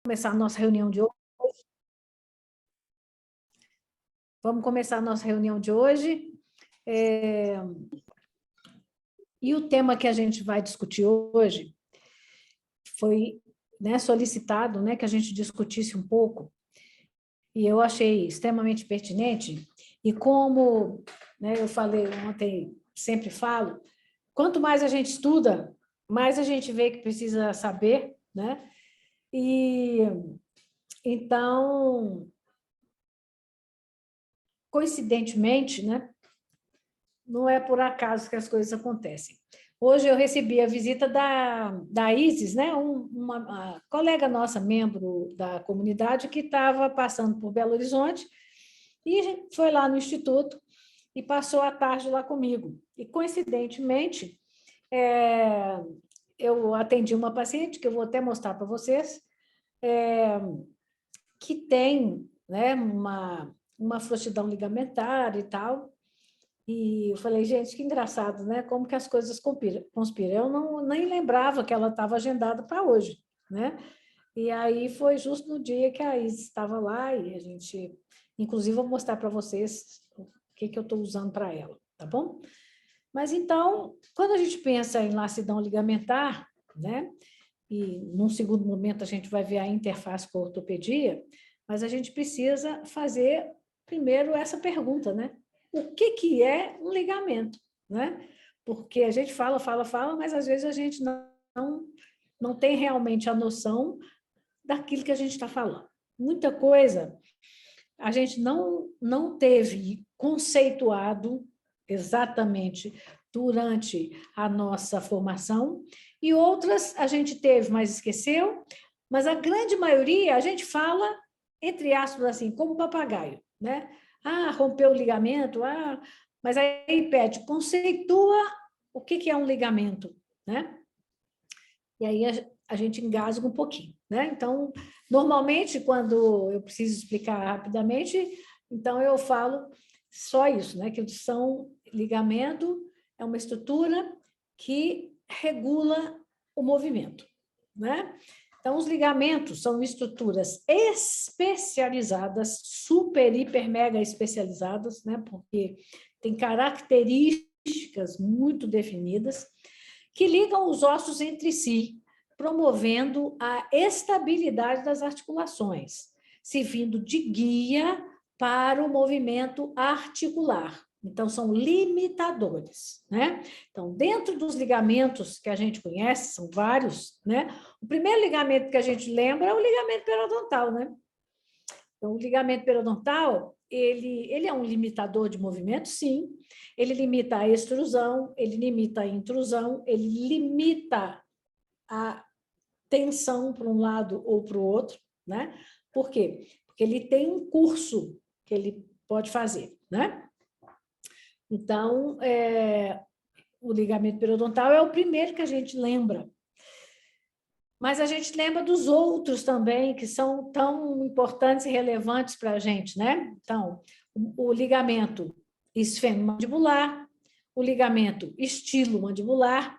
Começar a nossa reunião de hoje. Vamos começar a nossa reunião de hoje. E o tema que a gente vai discutir hoje foi, né, solicitado, né, que a gente discutisse um pouco, e eu achei extremamente pertinente, e como, né, eu falei ontem, sempre falo, quanto mais a gente estuda, mais a gente vê que precisa saber, né? E então, coincidentemente, né, não é por acaso que as coisas acontecem. Hoje eu recebi a visita da Isis, né, uma colega nossa, membro da comunidade, que estava passando por Belo Horizonte e foi lá no Instituto e passou a tarde lá comigo. E, coincidentemente, eu atendi uma paciente, que eu vou até mostrar para vocês, que tem, né, uma frouxidão ligamentar e tal. E eu falei, gente, que engraçado, né? Como que as coisas conspiram. Eu nem lembrava que ela estava agendada para hoje, né? E aí foi justo no dia que a Isis estava lá e a gente, inclusive, vou mostrar para vocês o que eu estou usando para ela, tá bom? Mas então, quando a gente pensa em lacidão ligamentar, né? E num segundo momento a gente vai ver a interface com a ortopedia, mas a gente precisa fazer primeiro essa pergunta, né? O que é um ligamento, né? Porque a gente fala, mas às vezes a gente não tem realmente a noção daquilo que a gente está falando. Muita coisa a gente não teve conceituado exatamente durante a nossa formação, e outras a gente teve, mas esqueceu, mas a grande maioria a gente fala, entre aspas, assim, como papagaio, né? Ah, rompeu o ligamento, mas aí pede, conceitua o que é um ligamento, né? E aí a gente engasga um pouquinho, né? Então, normalmente, quando eu preciso explicar rapidamente, então eu falo só isso, né? Que são ligamento, é uma estrutura que regula o movimento, né? Então, os ligamentos são estruturas especializadas, super, hiper, mega especializadas, né? Porque tem características muito definidas, que ligam os ossos entre si, promovendo a estabilidade das articulações, servindo de guia para o movimento articular. Então, são limitadores, né? Então, dentro dos ligamentos que a gente conhece, são vários, né? O primeiro ligamento que a gente lembra é o ligamento periodontal, né? Então, o ligamento periodontal, ele é um limitador de movimento, sim. Ele limita a extrusão, ele limita a intrusão, ele limita a tensão para um lado ou para o outro, né? Por quê? Porque ele tem um curso que ele pode fazer, né? Então, o ligamento periodontal é o primeiro que a gente lembra. Mas a gente lembra dos outros também, que são tão importantes e relevantes para a gente, né? Então, o ligamento esfenomandibular, o ligamento estilomandibular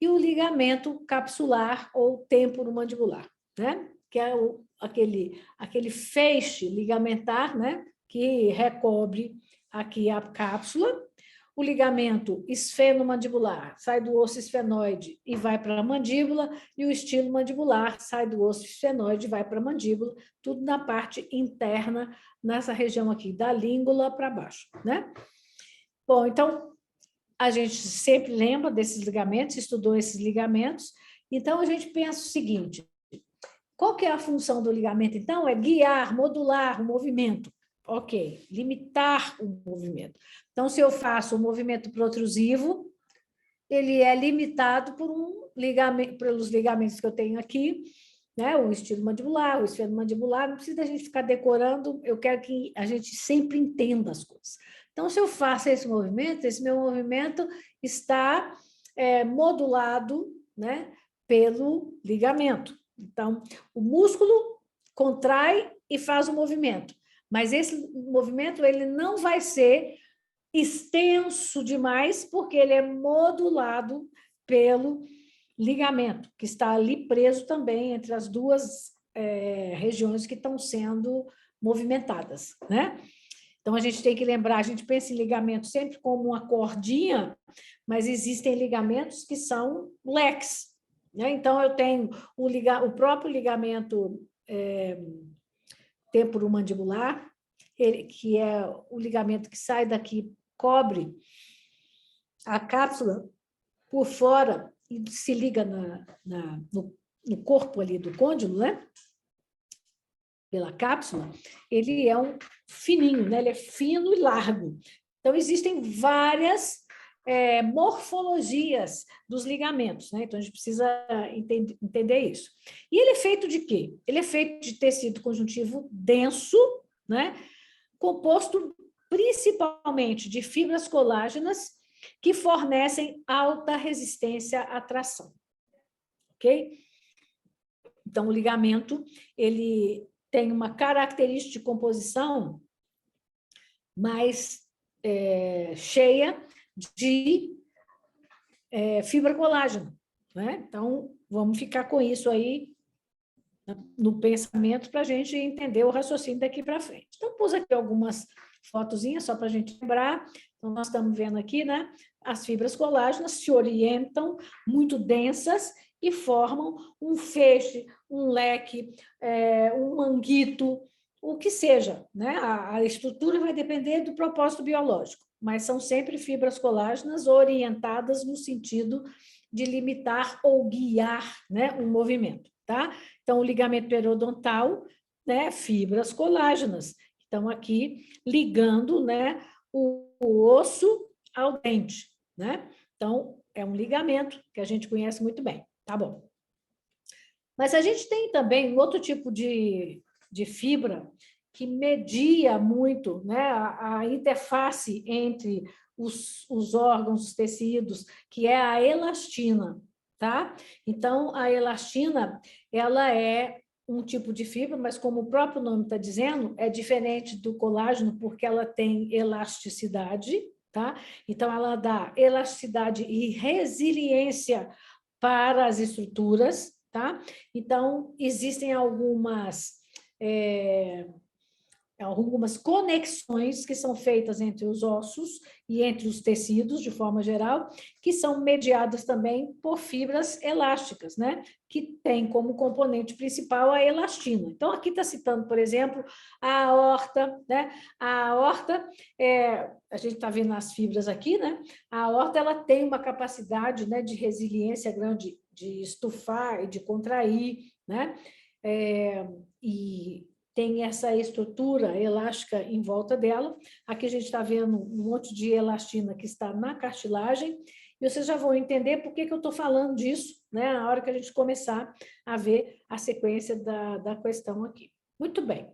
e o ligamento capsular ou temporomandibular, né? Que é aquele feixe ligamentar, né? Que recobre aqui a cápsula. O ligamento esfenomandibular sai do osso esfenoide e vai para a mandíbula, e o estilo mandibular sai do osso esfenoide e vai para a mandíbula, tudo na parte interna, nessa região aqui da língula para baixo, né? Bom, então, a gente sempre lembra desses ligamentos, estudou esses ligamentos, então a gente pensa o seguinte, qual que é a função do ligamento, então? É guiar, modular o movimento. Ok, limitar o movimento. Então, se eu faço um movimento protrusivo, ele é limitado por pelos ligamentos que eu tenho aqui, né? O estilo mandibular, o esfenomandibular, não precisa a gente ficar decorando, eu quero que a gente sempre entenda as coisas. Então, se eu faço esse meu movimento está modulado, né, pelo ligamento. Então, o músculo contrai e faz o movimento, mas esse movimento ele não vai ser extenso demais, porque ele é modulado pelo ligamento, que está ali preso também entre as duas regiões que estão sendo movimentadas, né? Então, a gente tem que lembrar, a gente pensa em ligamento sempre como uma cordinha, mas existem ligamentos que são leques, né? Então, eu tenho o próprio ligamento temporomandibular, que é o ligamento que sai daqui, cobre a cápsula por fora e se liga no corpo ali do côndilo, né? Pela cápsula, ele é um fininho, né? Ele é fino e largo. Então, existem várias morfologias dos ligamentos, né? Então, a gente precisa entender isso. E ele é feito de quê? Ele é feito de tecido conjuntivo denso, né? Composto principalmente de fibras colágenas que fornecem alta resistência à tração. Ok? Então, o ligamento, ele tem uma característica de composição mais cheia de fibra colágena, né? Então, vamos ficar com isso aí no pensamento para a gente entender o raciocínio daqui para frente. Então, pus aqui algumas fotozinhas só para a gente lembrar. Então, nós estamos vendo aqui, né? As fibras colágenas se orientam muito densas e formam um feixe, um leque, um manguito, o que seja, né? A estrutura vai depender do propósito biológico, mas são sempre fibras colágenas orientadas no sentido de limitar ou guiar, né, um movimento, tá? Então, o ligamento periodontal, né, fibras colágenas, estão aqui ligando, né, o osso ao dente, né? Então, é um ligamento que a gente conhece muito bem, tá bom? Mas a gente tem também um outro tipo de fibra que media muito, né, a interface entre os órgãos, os tecidos, que é a elastina, tá? Então, a elastina, ela é um tipo de fibra, mas como o próprio nome está dizendo, é diferente do colágeno porque ela tem elasticidade, tá? Então, ela dá elasticidade e resiliência para as estruturas, tá? Então, existem algumas conexões que são feitas entre os ossos e entre os tecidos, de forma geral, que são mediadas também por fibras elásticas, né? Que tem como componente principal a elastina. Então, aqui está citando, por exemplo, a aorta, né? A aorta, a gente está vendo as fibras aqui, né? A aorta, ela tem uma capacidade, né, de resiliência grande, de estufar e de contrair, né? E tem essa estrutura elástica em volta dela. Aqui a gente está vendo um monte de elastina que está na cartilagem, e vocês já vão entender por que eu estou falando disso, né, na hora que a gente começar a ver a sequência da questão aqui. Muito bem.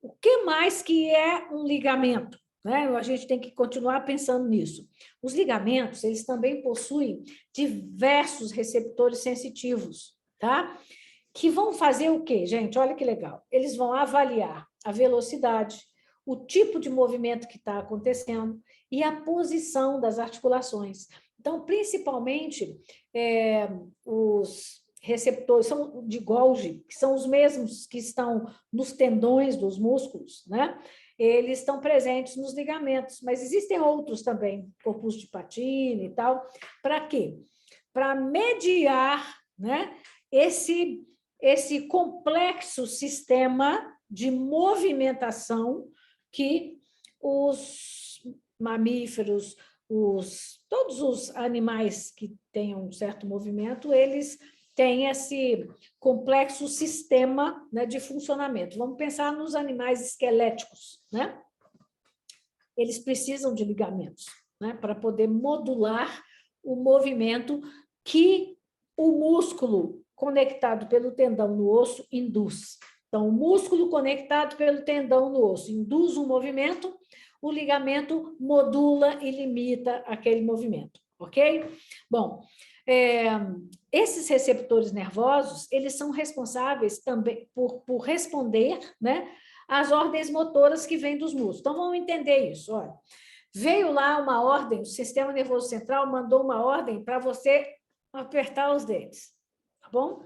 O que mais que é um ligamento? Né? A gente tem que continuar pensando nisso. Os ligamentos, eles também possuem diversos receptores sensitivos, tá? Que vão fazer o quê, gente? Olha que legal. Eles vão avaliar a velocidade, o tipo de movimento que está acontecendo e a posição das articulações. Então, principalmente, os receptores são de Golgi, que são os mesmos que estão nos tendões dos músculos, né? Eles estão presentes nos ligamentos, mas existem outros também, corpus de Pacini e tal. Para quê? Para mediar, né, esse complexo sistema de movimentação que os mamíferos, todos os animais que tenham um certo movimento, eles têm esse complexo sistema, né, de funcionamento. Vamos pensar nos animais esqueléticos, né? Eles precisam de ligamentos, né, para poder modular o movimento que o músculo conectado pelo tendão no osso induz. Então, o músculo conectado pelo tendão no osso induz um movimento, o ligamento modula e limita aquele movimento, ok? Bom, esses receptores nervosos, eles são responsáveis também por responder, né, às ordens motoras que vêm dos músculos. Então, vamos entender isso, olha. Veio lá uma ordem, o sistema nervoso central mandou uma ordem para você apertar os dentes, tá bom?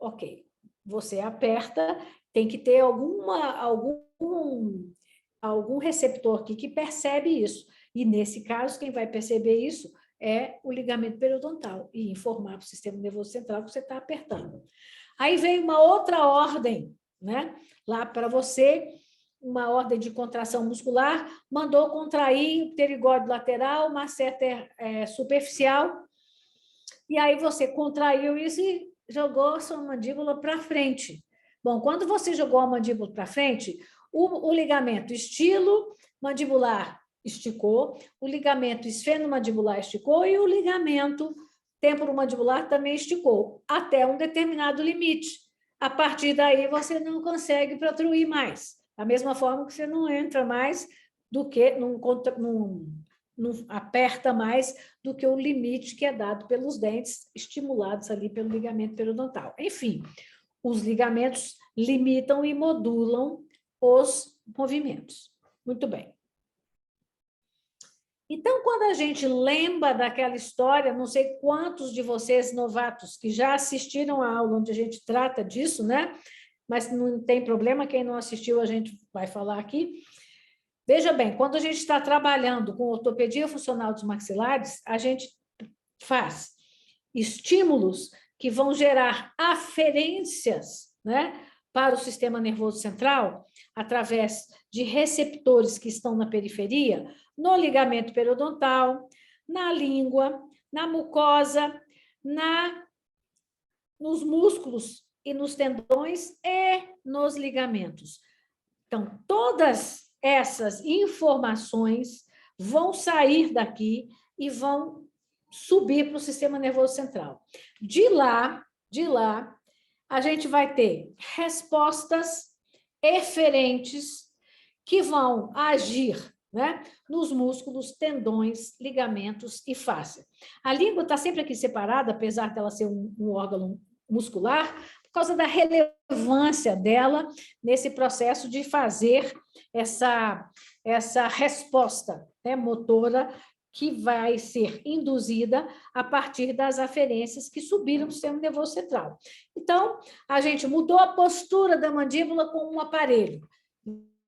Ok. você aperta, tem que ter algum receptor aqui que percebe isso. E, nesse caso, quem vai perceber isso é o ligamento periodontal e informar para o sistema nervoso central que você está apertando. Aí vem uma outra ordem, né? Lá para você, uma ordem de contração muscular, mandou contrair o pterigóide lateral, masseter superficial, e aí você contraiu isso e jogou a sua mandíbula para frente. Bom, quando você jogou a mandíbula para frente, o ligamento estilo mandibular esticou, o ligamento esfenomandibular esticou e o ligamento temporomandibular também esticou, até um determinado limite. A partir daí, você não consegue protruir mais. Da mesma forma que você não entra mais do que, não aperta mais do que o limite que é dado pelos dentes, estimulados ali pelo ligamento periodontal. Enfim, os ligamentos limitam e modulam os movimentos. Muito bem. Então, quando a gente lembra daquela história, não sei quantos de vocês novatos que já assistiram a aula onde a gente trata disso, né? Mas não tem problema, quem não assistiu a gente vai falar aqui. Veja bem, quando a gente está trabalhando com ortopedia funcional dos maxilares, a gente faz estímulos que vão gerar aferências, né, para o sistema nervoso central, através de receptores que estão na periferia, no ligamento periodontal, na língua, na mucosa, nos músculos e nos tendões e nos ligamentos. Então, todas essas informações vão sair daqui e vão subir para o sistema nervoso central. De lá, a gente vai ter respostas eferentes que vão agir, né, nos músculos, tendões, ligamentos e fáscia. A língua está sempre aqui separada, apesar dela ser um órgão muscular, por causa da relevância dela nesse processo de fazer essa resposta, né, motora que vai ser induzida a partir das aferências que subiram para o sistema nervoso central. Então, a gente mudou a postura da mandíbula com um aparelho.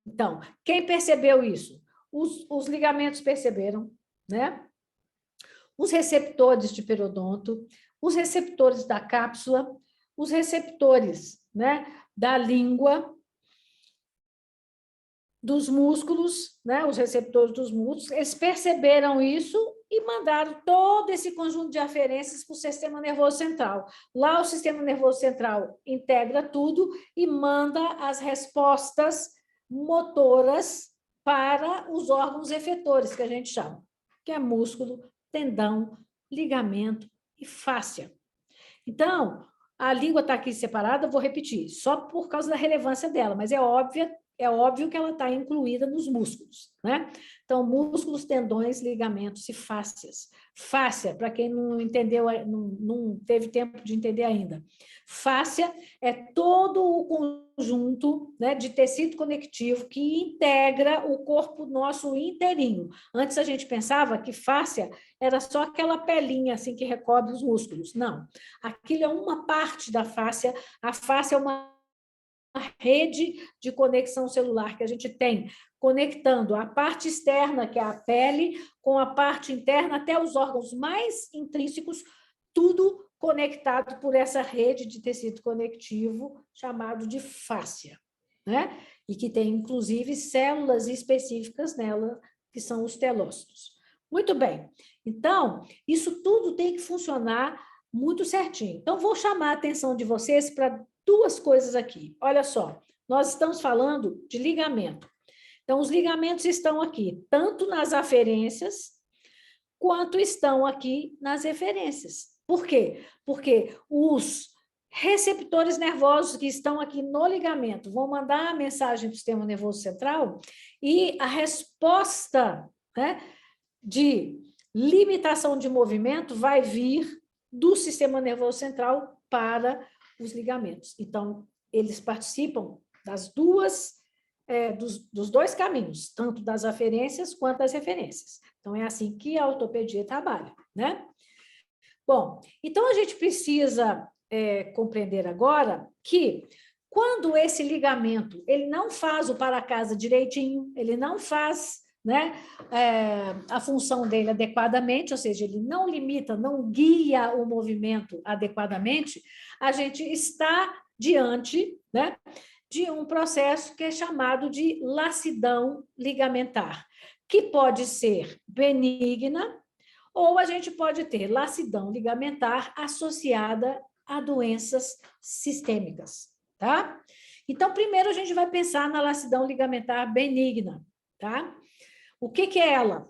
Então, quem percebeu isso? Os ligamentos perceberam, né? Os receptores de periodonto, os receptores da cápsula, os receptores, né, da língua, dos músculos, né, os receptores dos músculos, eles perceberam isso e mandaram todo esse conjunto de aferências para o sistema nervoso central. Lá o sistema nervoso central integra tudo e manda as respostas motoras para os órgãos efetores, que a gente chama, que é músculo, tendão, ligamento e fáscia. Então, a língua está aqui separada, eu vou repetir, só por causa da relevância dela, mas é óbvio que ela está incluída nos músculos, né? Então, músculos, tendões, ligamentos e fáscias. Fáscia, para quem não entendeu, não teve tempo de entender ainda. Fáscia é todo o conjunto, né, de tecido conectivo que integra o corpo nosso inteirinho. Antes a gente pensava que fáscia era só aquela pelinha assim que recobre os músculos. Não, aquilo é uma parte da fáscia. A fáscia é uma rede de conexão celular que a gente tem, conectando a parte externa, que é a pele, com a parte interna até os órgãos mais intrínsecos, tudo conectado por essa rede de tecido conectivo chamado de fáscia, né? E que tem, inclusive, células específicas nela, que são os telócitos. Muito bem. Então, isso tudo tem que funcionar muito certinho. Então, vou chamar a atenção de vocês para duas coisas aqui. Olha só, nós estamos falando de ligamento. Então, os ligamentos estão aqui, tanto nas aferências, quanto estão aqui nas eferências. Por quê? Porque os receptores nervosos que estão aqui no ligamento vão mandar a mensagem para o sistema nervoso central e a resposta, né, de limitação de movimento vai vir do sistema nervoso central para os ligamentos. Então, eles participam dos dois caminhos, tanto das aferências quanto das referências. Então, é assim que a ortopedia trabalha, né? Bom, então a gente precisa compreender agora que quando esse ligamento ele não faz o para-casa direitinho, ele não faz, né, a função dele adequadamente, ou seja, ele não limita, não guia o movimento adequadamente, a gente está diante, né, de um processo que é chamado de lacidão ligamentar, que pode ser benigna, ou a gente pode ter lacidão ligamentar associada a doenças sistêmicas, tá? Então, primeiro a gente vai pensar na lacidão ligamentar benigna, tá? O que é ela?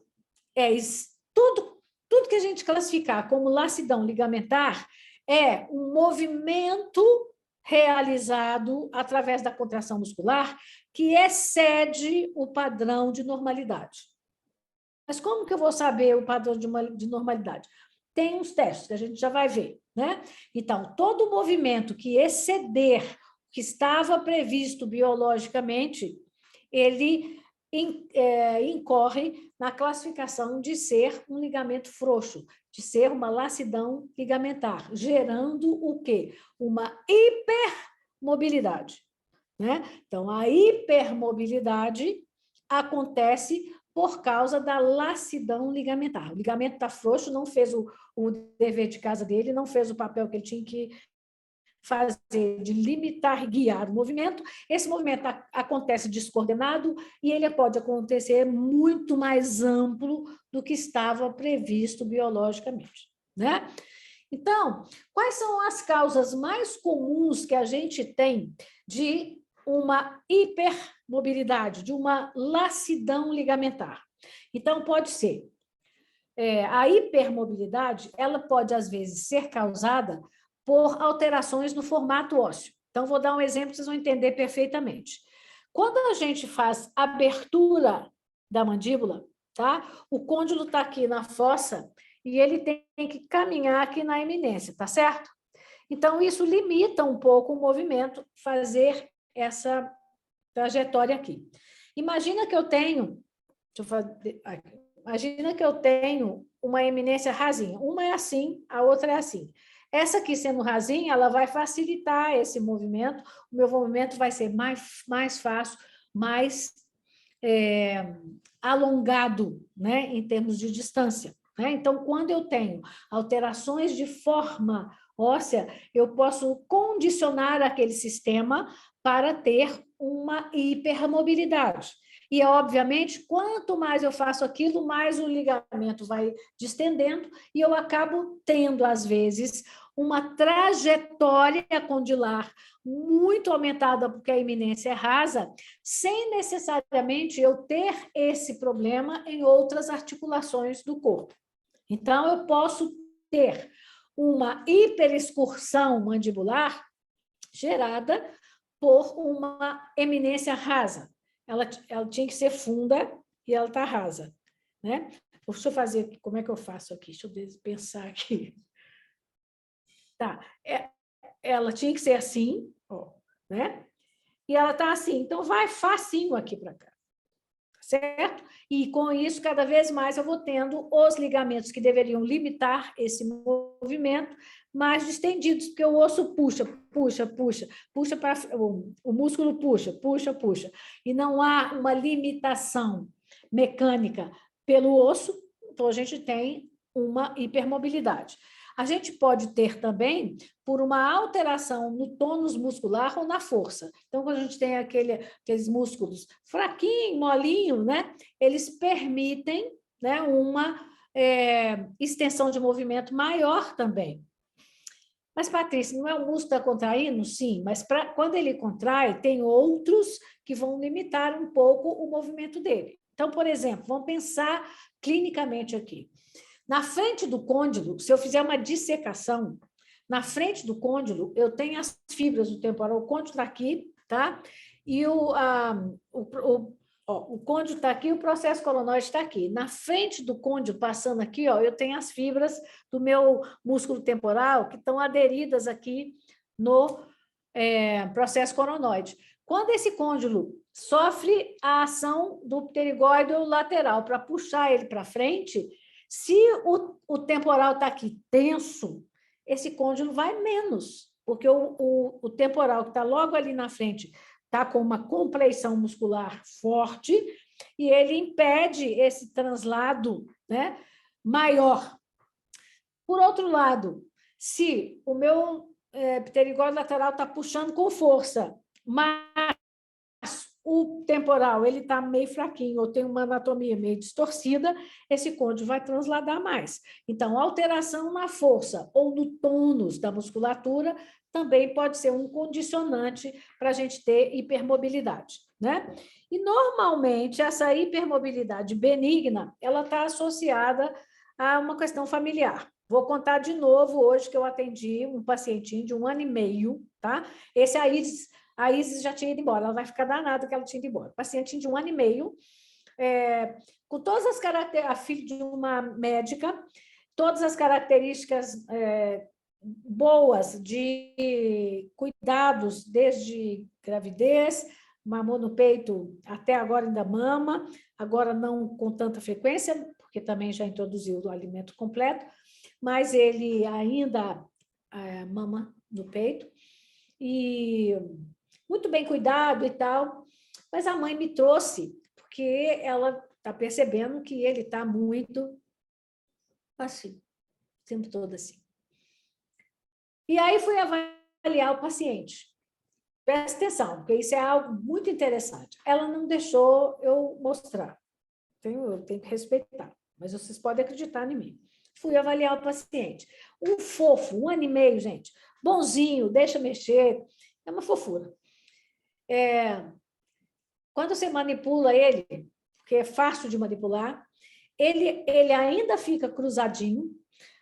Tudo que a gente classificar como lacidão ligamentar é um movimento realizado através da contração muscular que excede o padrão de normalidade. Mas como que eu vou saber o padrão de normalidade? Tem uns testes que a gente já vai ver, né? Então, todo movimento que exceder o que estava previsto biologicamente, ele incorre na classificação de ser um ligamento frouxo, de ser uma lacidão ligamentar, gerando o quê? Uma hipermobilidade, né? Então, a hipermobilidade acontece por causa da lacidão ligamentar. O ligamento está frouxo, não fez o dever de casa dele, não fez o papel que ele tinha que fazer de limitar e guiar o movimento. Esse movimento acontece descoordenado e ele pode acontecer muito mais amplo do que estava previsto biologicamente, né? Então, quais são as causas mais comuns que a gente tem de uma hipermobilidade, de uma lacidão ligamentar? Então, pode ser a hipermobilidade, ela pode, às vezes, ser causada por alterações no formato ósseo. Então, vou dar um exemplo, vocês vão entender perfeitamente. Quando a gente faz abertura da mandíbula, tá? O côndilo está aqui na fossa e ele tem que caminhar aqui na eminência, tá certo? Então, isso limita um pouco o movimento, fazer essa trajetória aqui. Imagina que eu tenho, imagina que eu tenho uma eminência rasinha. Uma é assim, a outra é assim. Essa aqui sendo rasinha, ela vai facilitar esse movimento, o meu movimento vai ser mais fácil, mais alongado, né, em termos de distância. Né? Então, quando eu tenho alterações de forma óssea, eu posso condicionar aquele sistema para ter uma hipermobilidade. E, obviamente, quanto mais eu faço aquilo, mais o ligamento vai distendendo e eu acabo tendo, às vezes, uma trajetória condilar muito aumentada, porque a eminência é rasa, sem necessariamente eu ter esse problema em outras articulações do corpo. Então, eu posso ter uma hiperexcursão mandibular gerada por uma eminência rasa. Ela tinha que ser funda e ela está rasa, né? Deixa eu fazer, como é que eu faço aqui? Deixa eu pensar aqui. Tá, ela tinha que ser assim, ó, né? E ela está assim, então vai facinho aqui para cá, certo? E com isso, cada vez mais eu vou tendo os ligamentos que deveriam limitar esse movimento mais distendidos, porque o osso puxa para o músculo puxa, e não há uma limitação mecânica pelo osso, então a gente tem uma hipermobilidade. A gente pode ter também por uma alteração no tônus muscular ou na força. Então, quando a gente tem aqueles músculos fraquinho, molinho, né? Eles permitem, né, uma extensão de movimento maior também. Mas, Patrícia, não é o músculo que está contraindo? Sim, mas quando ele contrai, tem outros que vão limitar um pouco o movimento dele. Então, por exemplo, vamos pensar clinicamente aqui. Na frente do côndilo, se eu fizer uma dissecação, na frente do côndilo, eu tenho as fibras do temporal, o côndilo está aqui, tá? E o côndilo está aqui, o processo coronoide está aqui. Na frente do côndilo, passando aqui, ó, eu tenho as fibras do meu músculo temporal que estão aderidas aqui no processo coronoide. Quando esse côndilo sofre a ação do pterigóide lateral para puxar ele para frente, se o temporal está aqui tenso, esse côndilo vai menos. porque o temporal que está logo ali na frente está com uma compleição muscular forte e ele impede esse translado, né, maior. Por outro lado, se o meu pterigóide lateral está puxando com força, mas o temporal ele está meio fraquinho ou tem uma anatomia meio distorcida, esse côndilo vai transladar mais. Então, alteração na força ou no tônus da musculatura também pode ser um condicionante para a gente ter hipermobilidade, né? E, normalmente, essa hipermobilidade benigna, ela está associada a uma questão familiar. Vou contar de novo hoje que eu atendi um pacientinho de 1 ano e meio, tá? Esse a Isis já tinha ido embora, ela vai ficar danada que ela tinha ido embora. Pacientinho de 1 ano e meio, com todas as características, a filha de uma médica, todas as características boas de cuidados desde gravidez, mamou no peito, até agora ainda mama, agora não com tanta frequência, porque também já introduziu o alimento completo, mas ele ainda mama no peito, e muito bem cuidado e tal, mas a mãe me trouxe, porque ela está percebendo que ele está muito assim, o tempo todo assim. E aí fui avaliar o paciente. Presta atenção, porque isso é algo muito interessante. Ela não deixou eu mostrar. Eu tenho que respeitar, mas vocês podem acreditar em mim. Fui avaliar o paciente. Um fofo, 1 ano e meio, gente. Bonzinho, deixa mexer. É uma fofura. Quando você manipula ele, porque é fácil de manipular, ele ainda fica cruzadinho,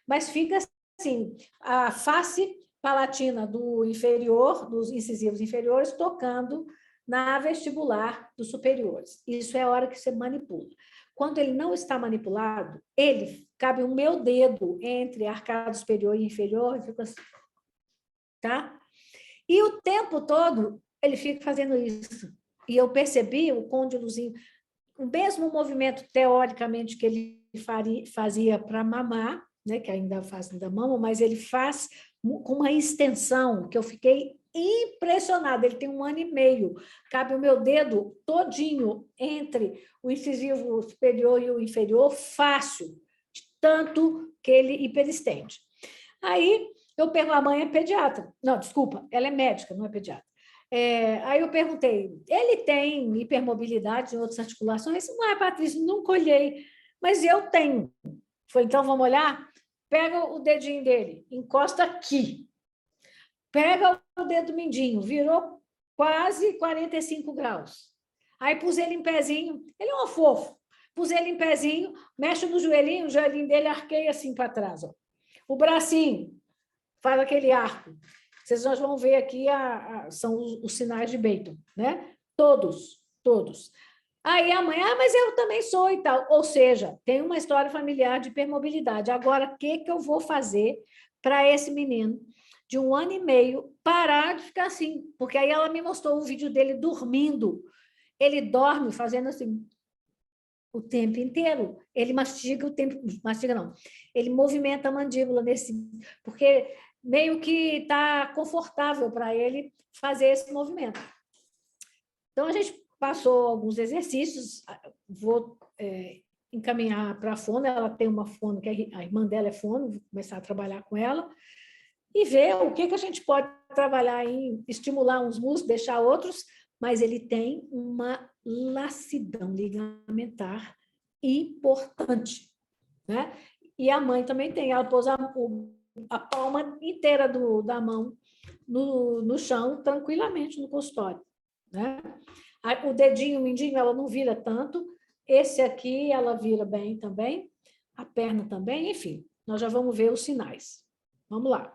mas fica assim, a face palatina do inferior, dos incisivos inferiores, tocando na vestibular dos superiores. Isso é a hora que você manipula. Quando ele não está manipulado, cabe o meu dedo entre arcado superior e inferior e fica assim, tá? E o tempo todo ele fica fazendo isso. E eu percebi o côndilozinho, o mesmo movimento, teoricamente, que ele fazia para mamar, né, que ainda faz da mama, mas ele faz com uma extensão que eu fiquei impressionada. Ele tem 1 ano e meio, cabe o meu dedo todinho entre o incisivo superior e o inferior, fácil, de tanto que ele hiperestende. Aí eu pergunto, a mãe é pediatra. Não, desculpa, ela é médica, não é pediatra. Aí eu perguntei, ele tem hipermobilidade em outras articulações? Não, Patrícia, nunca olhei, mas eu tenho. Falei, então vamos olhar? Pega o dedinho dele, encosta aqui. Pega o dedo mindinho, virou quase 45 graus. Aí pus ele em pezinho, ele é um fofo. Pus ele em pezinho, mexe no joelhinho, o joelhinho dele arqueia assim para trás. Ó. O bracinho, faz aquele arco. Vocês vão ver aqui, são os sinais de Beighton, né? Todos, todos. Aí a mãe, mas eu também sou e tal. Ou seja, tem uma história familiar de hipermobilidade. Agora, o que eu vou fazer para esse menino de 1 ano e meio parar de ficar assim? Porque aí ela me mostrou um vídeo dele dormindo. Ele dorme fazendo assim o tempo inteiro. Ele mastiga o tempo... Mastiga não. Ele movimenta a mandíbula porque meio que está confortável para ele fazer esse movimento. Então, a gente passou alguns exercícios, vou encaminhar para a fono, ela tem uma fono, que a irmã dela é fono, vou começar a trabalhar com ela, e ver o que a gente pode trabalhar em estimular uns músculos, deixar outros, mas ele tem uma lacidão ligamentar importante, né? E a mãe também tem, ela pôs a palma inteira da mão no chão, tranquilamente no consultório, né? O dedinho, o mindinho, ela não vira tanto, esse aqui ela vira bem também, a perna também, enfim, nós já vamos ver os sinais. Vamos lá.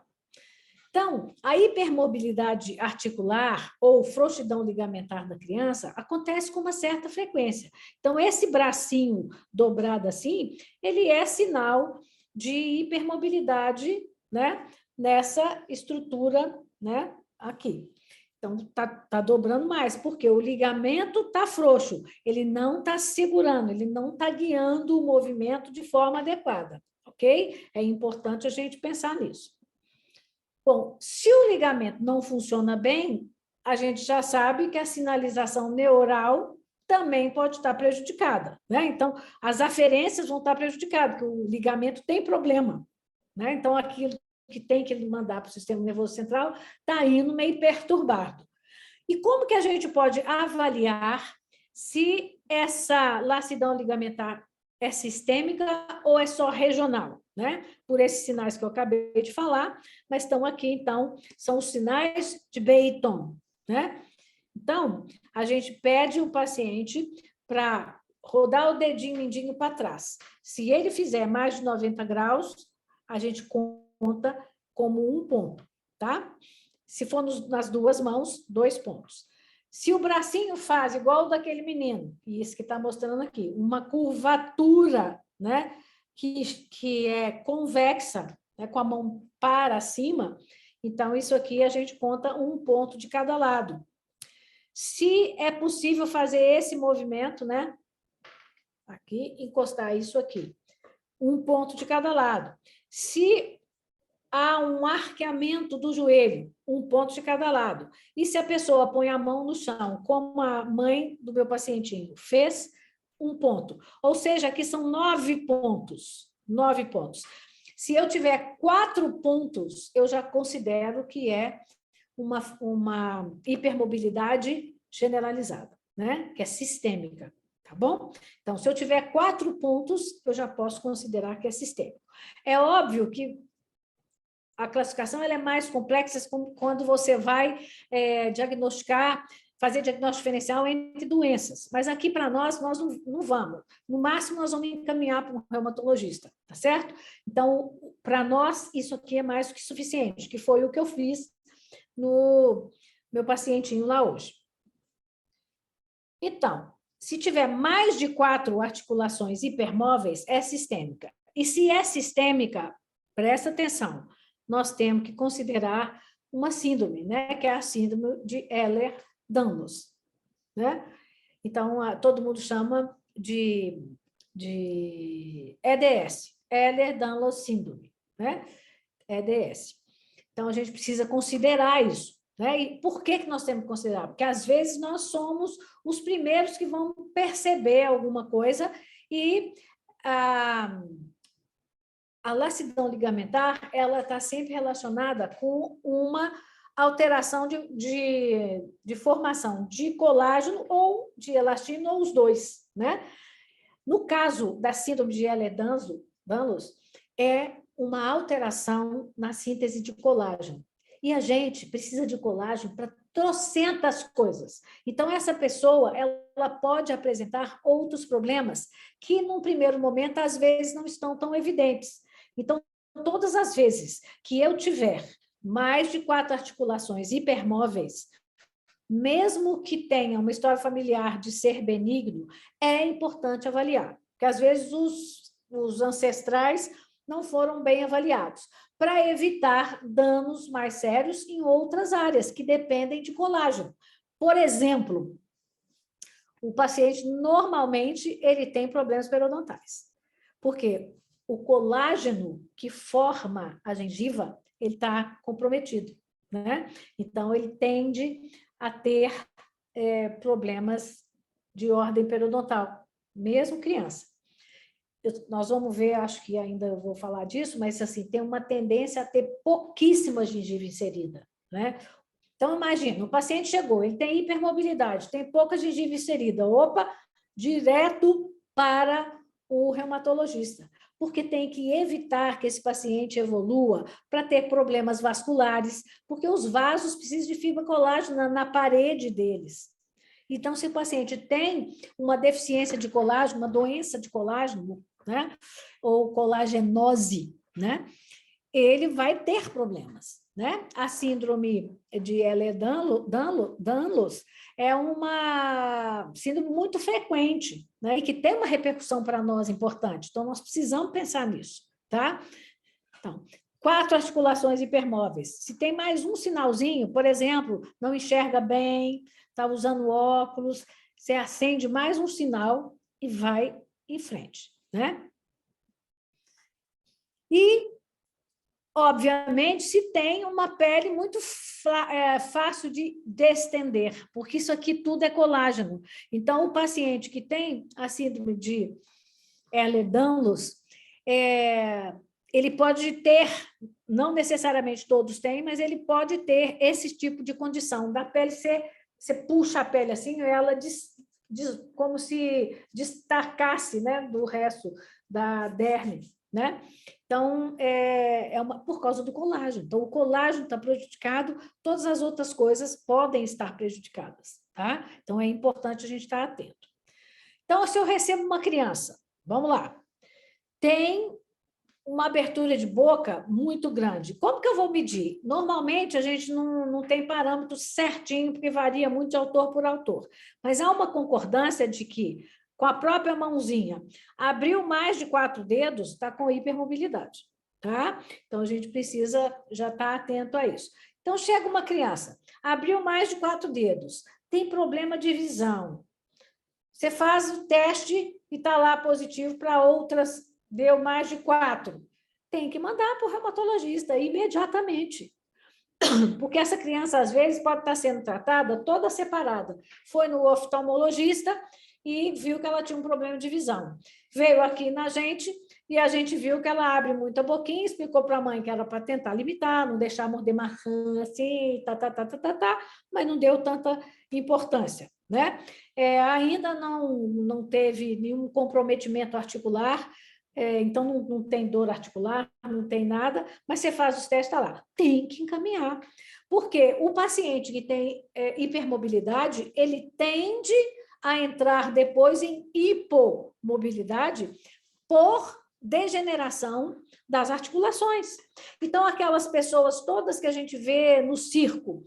Então, a hipermobilidade articular ou frouxidão ligamentar da criança acontece com uma certa frequência. Então, esse bracinho dobrado assim, ele é sinal de hipermobilidade, né, nessa estrutura, né, aqui. Então, tá dobrando mais, porque o ligamento está frouxo, ele não está segurando, ele não está guiando o movimento de forma adequada, ok? É importante a gente pensar nisso. Bom, se o ligamento não funciona bem, a gente já sabe que a sinalização neural também pode estar prejudicada, né? Então, as aferências vão estar prejudicadas, porque o ligamento tem problema, né? Então, aquilo que tem que mandar para o sistema nervoso central está indo meio perturbado. E como que a gente pode avaliar se essa lacidão ligamentar é sistêmica ou é só regional, né? Por esses sinais que eu acabei de falar, mas estão aqui, então, são os sinais de Beighton, né? Então, a gente pede o paciente para rodar o dedinho mindinho para trás. Se ele fizer mais de 90 graus, a gente conta como 1 ponto, tá? Se for nas 2 mãos, 2 pontos. Se o bracinho faz igual o daquele menino, e isso que está mostrando aqui, uma curvatura, né, que é convexa, né, com a mão para cima, então isso aqui a gente conta 1 ponto de cada lado. Se é possível fazer esse movimento, né, aqui, encostar isso aqui, 1 ponto de cada lado. Se há um arqueamento do joelho, 1 ponto de cada lado. E se a pessoa põe a mão no chão, como a mãe do meu pacientinho fez, 1 ponto. Ou seja, aqui são 9 pontos. 9 pontos. Se eu tiver 4 pontos, eu já considero que é uma hipermobilidade generalizada, né? Que é sistêmica, tá bom? Então, se eu tiver 4 pontos, eu já posso considerar que é sistêmico. É óbvio que a classificação ela é mais complexa quando você vai diagnosticar, fazer diagnóstico diferencial entre doenças. Mas aqui, para nós não vamos. No máximo, nós vamos encaminhar para um reumatologista, tá certo? Então, para nós, isso aqui é mais do que suficiente, que foi o que eu fiz no meu pacientinho lá hoje. Então, se tiver mais de 4 articulações hipermóveis, é sistêmica. E se é sistêmica, presta atenção, nós temos que considerar uma síndrome, né? Que é a síndrome de Ehlers-Danlos, né? Então, todo mundo chama de EDS, Ehlers-Danlos Síndrome, né? EDS. Então, a gente precisa considerar isso, né? E por que nós temos que considerar? Porque, às vezes, nós somos os primeiros que vão perceber alguma coisa e a lacidão ligamentar, ela está sempre relacionada com uma alteração de formação de colágeno ou de elastina, ou os dois, né? No caso da síndrome de Ehlers-Danlos, é uma alteração na síntese de colágeno. E a gente precisa de colágeno para trocentas coisas. Então, essa pessoa, ela pode apresentar outros problemas que, num primeiro momento, às vezes não estão tão evidentes. Então, todas as vezes que eu tiver mais de 4 articulações hipermóveis, mesmo que tenha uma história familiar de ser benigno, é importante avaliar, porque às vezes os ancestrais não foram bem avaliados, para evitar danos mais sérios em outras áreas que dependem de colágeno. Por exemplo, o paciente normalmente ele tem problemas periodontais, porque o colágeno que forma a gengiva ele está comprometido, né? Então ele tende a ter problemas de ordem periodontal, mesmo criança. Nós vamos ver, acho que ainda eu vou falar disso, mas assim, tem uma tendência a ter pouquíssima gengiva inserida, né? Então, imagina, o paciente chegou, ele tem hipermobilidade, tem pouca gengiva inserida, opa, direto para o reumatologista, porque tem que evitar que esse paciente evolua para ter problemas vasculares, porque os vasos precisam de fibra colágena na parede deles. Então, se o paciente tem uma deficiência de colágeno, uma doença de colágeno, né, ou colagenose, né, ele vai ter problemas, né? A síndrome de Ehlers-Danlos é uma síndrome muito frequente, né? E que tem uma repercussão para nós importante. Então, nós precisamos pensar nisso, tá? Então, 4 articulações hipermóveis. Se tem mais um sinalzinho, por exemplo, não enxerga bem, está usando óculos, você acende mais um sinal e vai em frente, né? E Obviamente, se tem uma pele muito fácil de destender, porque isso aqui tudo é colágeno. Então, o paciente que tem a síndrome de Ehlers-Danlos, ele pode ter, não necessariamente todos têm, mas ele pode ter esse tipo de condição da pele ser, você puxa a pele assim, ela como se destacasse, né, do resto da derme, né? Então, por causa do colágeno. Então, o colágeno está prejudicado, todas as outras coisas podem estar prejudicadas, tá? Então, é importante a gente estar atento. Então, se eu recebo uma criança, vamos lá, tem uma abertura de boca muito grande. Como que eu vou medir? Normalmente, a gente não tem parâmetro certinho, porque varia muito de autor por autor. Mas há uma concordância de que, com a própria mãozinha, abriu mais de 4 dedos, está com hipermobilidade. Tá? Então, a gente precisa já estar atento a isso. Então, chega uma criança, abriu mais de 4 dedos, tem problema de visão. Você faz o teste e está lá positivo para outras, deu mais de 4. Tem que mandar para o reumatologista imediatamente. Porque essa criança, às vezes, pode estar sendo tratada toda separada. Foi no oftalmologista e viu que ela tinha um problema de visão. Veio aqui na gente e a gente viu que ela abre muito a boquinha, explicou para a mãe que era para tentar limitar, não deixar morder maçã assim, mas não deu tanta importância, né? Ainda não teve nenhum comprometimento articular, então não tem dor articular, não tem nada, mas você faz os testes, está lá. Tem que encaminhar, porque o paciente que tem hipermobilidade, ele tende a entrar depois em hipomobilidade por degeneração das articulações. Então, aquelas pessoas todas que a gente vê no circo,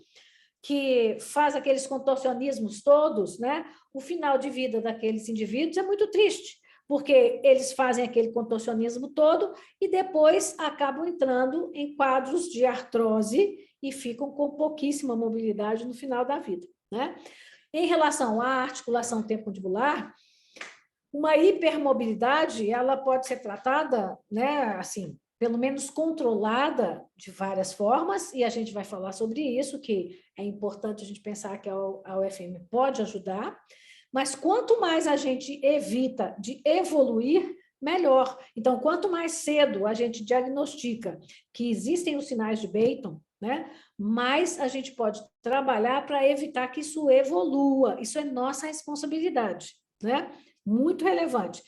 que faz aqueles contorcionismos todos, né? O final de vida daqueles indivíduos é muito triste, porque eles fazem aquele contorcionismo todo e depois acabam entrando em quadros de artrose e ficam com pouquíssima mobilidade no final da vida, né? Em relação à articulação temporomandibular, uma hipermobilidade, ela pode ser tratada, né, assim, pelo menos controlada de várias formas, e a gente vai falar sobre isso, que é importante a gente pensar que a UFM pode ajudar, mas quanto mais a gente evita de evoluir, melhor. Então, quanto mais cedo a gente diagnostica que existem os sinais de Baton, né, mais a gente pode trabalhar para evitar que isso evolua. Isso é nossa responsabilidade, né? Muito relevante.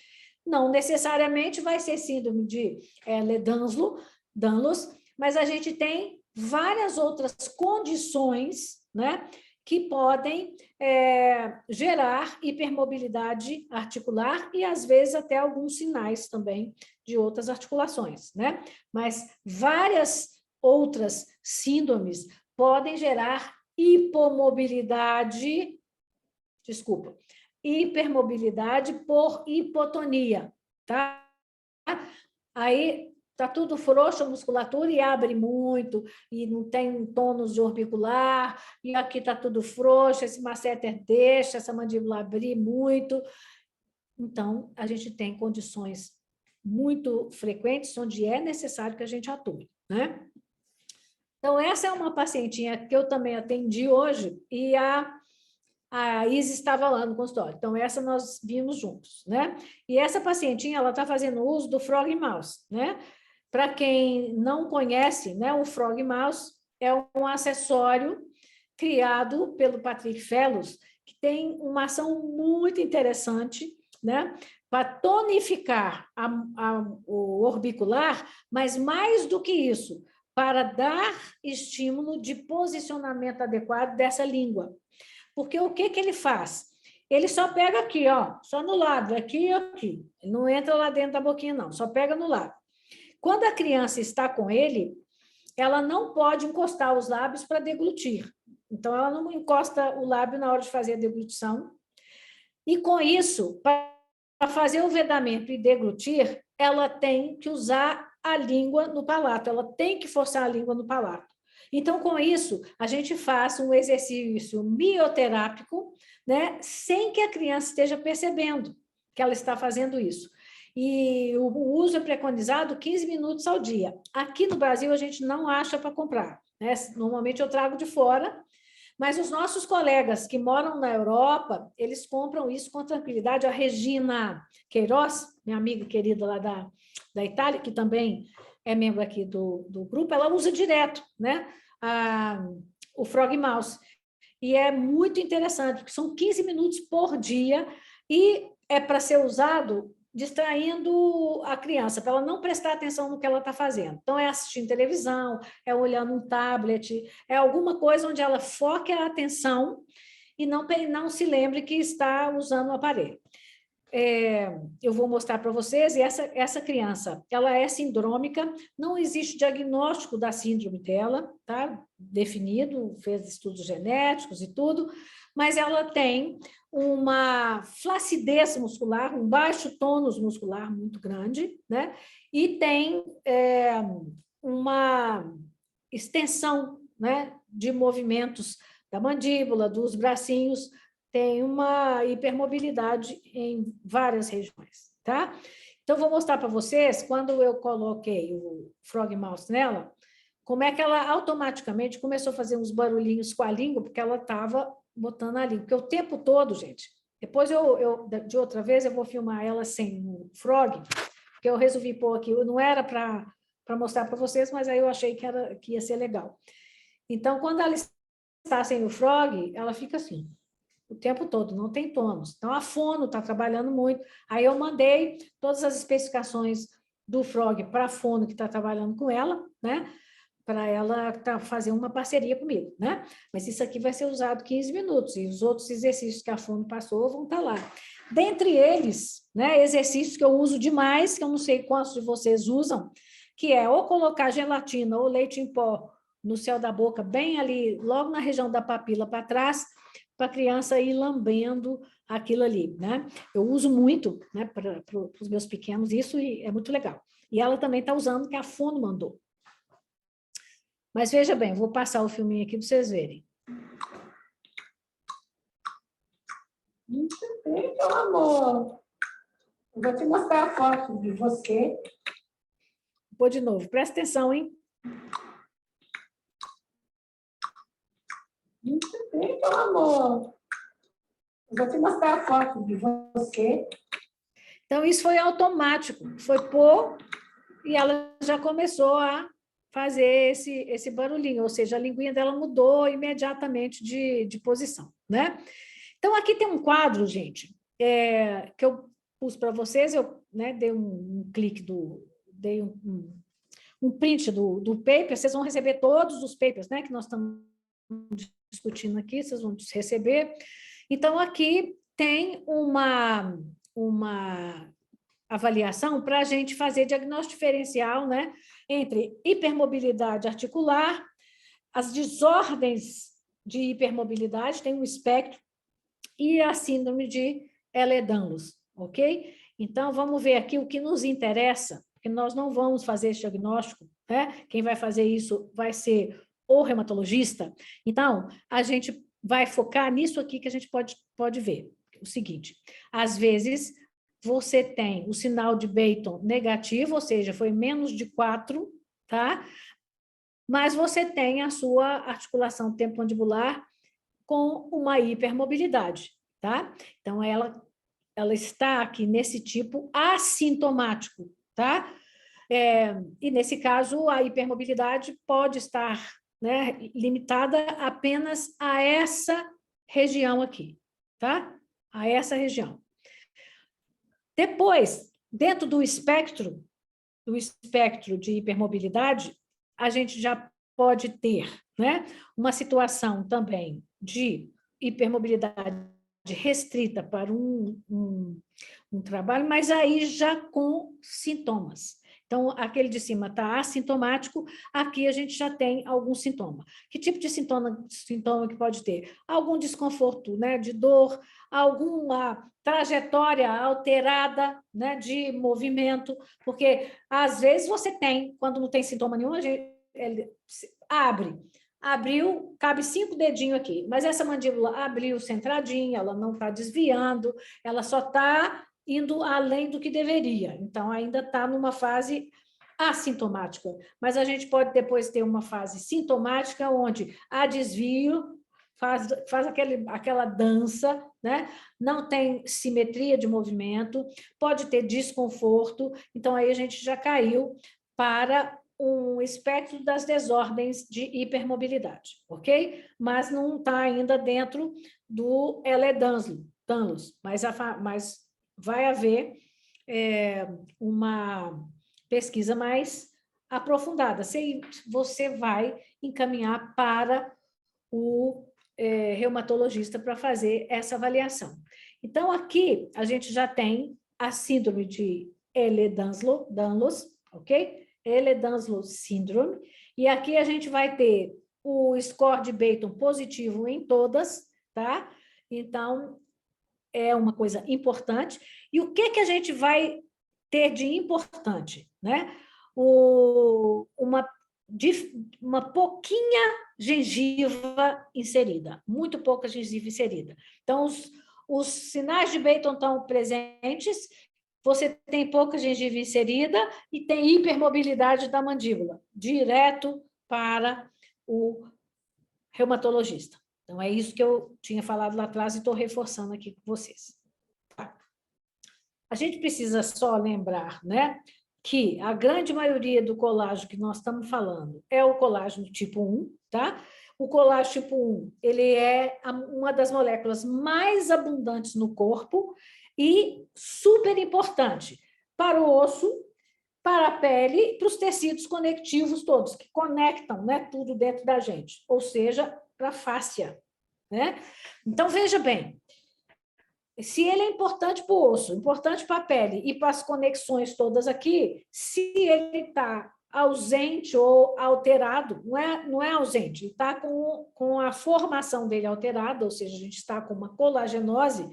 Não necessariamente vai ser síndrome de Ehlers-Danlos, mas a gente tem várias outras condições, né, que podem gerar hipermobilidade articular e, às vezes, até alguns sinais também de outras articulações, né? Mas várias outras síndromes podem gerar hipermobilidade por hipotonia, tá? Aí tá tudo frouxo a musculatura e abre muito, e não tem tônus de orbicular, e aqui tá tudo frouxo, esse masseter deixa essa mandíbula abrir muito. Então, a gente tem condições muito frequentes onde é necessário que a gente atue, né? Então, essa é uma pacientinha que eu também atendi hoje, e a Isa estava lá no consultório. Então, essa nós vimos juntos, né? E essa pacientinha, ela está fazendo uso do Frog Mouse, né? Para quem não conhece, né, o Frog Mouse é um acessório criado pelo Patrick Fellows, que tem uma ação muito interessante, né? Para tonificar o orbicular, mas mais do que isso, para dar estímulo de posicionamento adequado dessa língua. Porque o que ele faz? Ele só pega aqui, ó, só no lado, aqui e aqui. Ele não entra lá dentro da boquinha, não, só pega no lado. Quando a criança está com ele, ela não pode encostar os lábios para deglutir. Então, ela não encosta o lábio na hora de fazer a deglutição. E, com isso, para fazer o vedamento e deglutir, ela tem que usar a língua no palato, ela tem que forçar a língua no palato. Então, com isso, a gente faz um exercício mioterápico, né, sem que a criança esteja percebendo que ela está fazendo isso. e o uso é preconizado 15 minutos ao dia. Aqui no Brasil, a gente não acha para comprar, né? Normalmente eu trago de fora, mas os nossos colegas que moram na Europa, eles compram isso com tranquilidade. A Regina Queiroz, minha amiga querida lá da Itália, que também é membro aqui do grupo, ela usa direto, né? O Frog Mouse. E é muito interessante, porque são 15 minutos por dia e é para ser usado distraindo a criança, para ela não prestar atenção no que ela está fazendo. Então, é assistindo televisão, é olhando um tablet, é alguma coisa onde ela foque a atenção e não se lembre que está usando o aparelho. Eu vou mostrar para vocês, e essa criança, ela é sindrômica, não existe diagnóstico da síndrome dela, tá? Definido, fez estudos genéticos e tudo, mas ela tem uma flacidez muscular, um baixo tônus muscular muito grande, né? E tem uma extensão, né, de movimentos da mandíbula, dos bracinhos, tem uma hipermobilidade em várias regiões, tá? Então, vou mostrar para vocês, quando eu coloquei o Frog Mouse nela, como é que ela automaticamente começou a fazer uns barulhinhos com a língua, porque ela estava botando a língua. Porque o tempo todo, gente, depois de outra vez, eu vou filmar ela sem o Frog, porque eu resolvi pôr aqui, não era para mostrar para vocês, mas aí eu achei que ia ser legal. Então, quando ela está sem o Frog, ela fica assim, o tempo todo, não tem tônus. Então, a fono está trabalhando muito. Aí eu mandei todas as especificações do Frog para a fono que está trabalhando com ela, né? Para ela fazer uma parceria comigo, né? Mas isso aqui vai ser usado 15 minutos, e os outros exercícios que a fono passou vão estar lá. Dentre eles, né, exercícios que eu uso demais, que eu não sei quantos de vocês usam, que é ou colocar gelatina ou leite em pó no céu da boca, bem ali, logo na região da papila para trás, para a criança ir lambendo aquilo ali, né? Eu uso muito, né, para os meus pequenos, isso é muito legal. E ela também está usando, que a fono mandou. Mas veja bem, vou passar o filminho aqui para vocês verem. Muito bem, meu amor. Eu vou te mostrar a foto de você. Vou de novo, presta atenção, hein? Muito bem, meu amor. Eu vou te mostrar a foto de você. Então, isso foi automático. Foi pôr e ela já começou a fazer esse barulhinho, ou seja, a linguinha dela mudou imediatamente de posição, né? Então, aqui tem um quadro, gente, que eu pus para vocês, eu, né, dei um clique, dei um print do paper, vocês vão receber todos os papers, né, que nós estamos discutindo aqui, vocês vão receber. Então, aqui tem uma avaliação para a gente fazer diagnóstico diferencial, né, entre hipermobilidade articular, as desordens de hipermobilidade, tem um espectro, e a síndrome de Ehlers-Danlos, ok? Então, vamos ver aqui o que nos interessa, porque nós não vamos fazer esse diagnóstico, né? Quem vai fazer isso vai ser o reumatologista. Então, a gente vai focar nisso aqui que a gente pode ver. O seguinte, às vezes, você tem o sinal de Beighton negativo, ou seja, foi menos de 4, tá? Mas você tem a sua articulação temporomandibular com uma hipermobilidade, tá? Então, ela está aqui nesse tipo assintomático, tá? E nesse caso, a hipermobilidade pode estar, né, limitada apenas a essa região aqui, tá? A essa região. Depois, dentro do espectro de hipermobilidade, a gente já pode ter, né, uma situação também de hipermobilidade restrita para um trabalho, mas aí já com sintomas. Então, aquele de cima está assintomático, aqui a gente já tem algum sintoma. Que tipo de sintoma que pode ter? Algum desconforto, né, de dor, alguma trajetória alterada, né, de movimento, porque às vezes você tem, quando não tem sintoma nenhum, ele abriu, cabe 5 dedinhos aqui, mas essa mandíbula abriu centradinha, ela não está desviando, ela só está indo além do que deveria. Então, ainda está numa fase assintomática, mas a gente pode depois ter uma fase sintomática, onde há desvio, faz aquela dança, né? Não tem simetria de movimento, pode ter desconforto, então aí a gente já caiu para um espectro das desordens de hipermobilidade, ok? Mas não está ainda dentro do Ehlers-Danlos, mas vai haver uma pesquisa mais aprofundada. Você vai encaminhar para o reumatologista para fazer essa avaliação. Então, aqui a gente já tem a síndrome de Ehlers-Danlos, ok? Ehlers-Danlos Syndrome, e aqui a gente vai ter o score de Baton positivo em todas, tá? Então, é uma coisa importante. E o que a gente vai ter de importante, né? Uma pouquinha gengiva inserida, muito pouca gengiva inserida. Então, os sinais de Baton estão presentes, você tem pouca gengiva inserida e tem hipermobilidade da mandíbula, direto para o reumatologista. Então, é isso que eu tinha falado lá atrás e estou reforçando aqui com vocês. Tá? A gente precisa só lembrar, né, que a grande maioria do colágeno que nós estamos falando é o colágeno tipo 1, tá? O colágeno tipo 1, ele é uma das moléculas mais abundantes no corpo e super importante para o osso, para a pele e para os tecidos conectivos todos, que conectam, né, tudo dentro da gente, ou seja, para a fáscia, né? Então, veja bem, se ele é importante para o osso, importante para a pele e para as conexões todas aqui, se ele está ausente ou alterado, não é ausente, ele está com a formação dele alterada, ou seja, a gente está com uma colagenose,